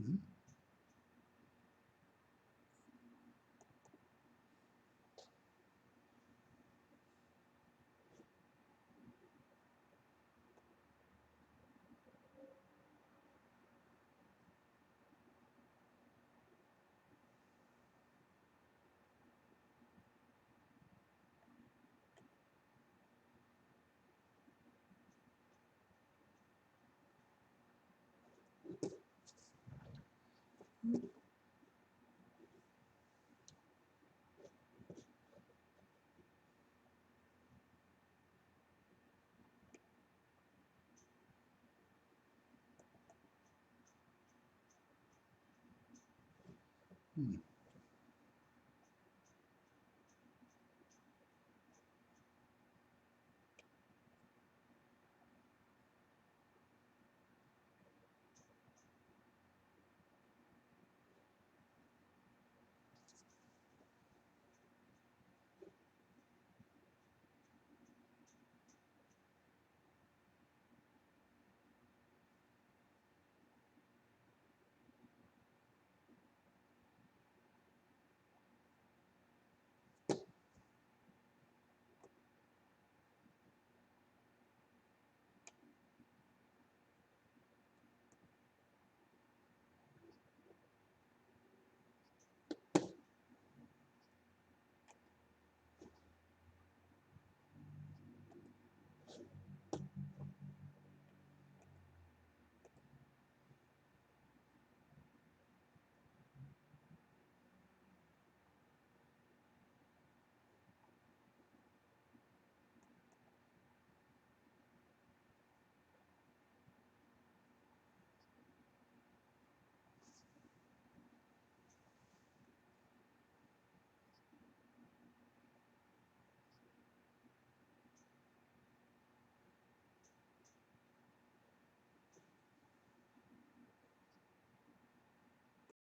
Speaker 1: Mm-hmm. Hmm.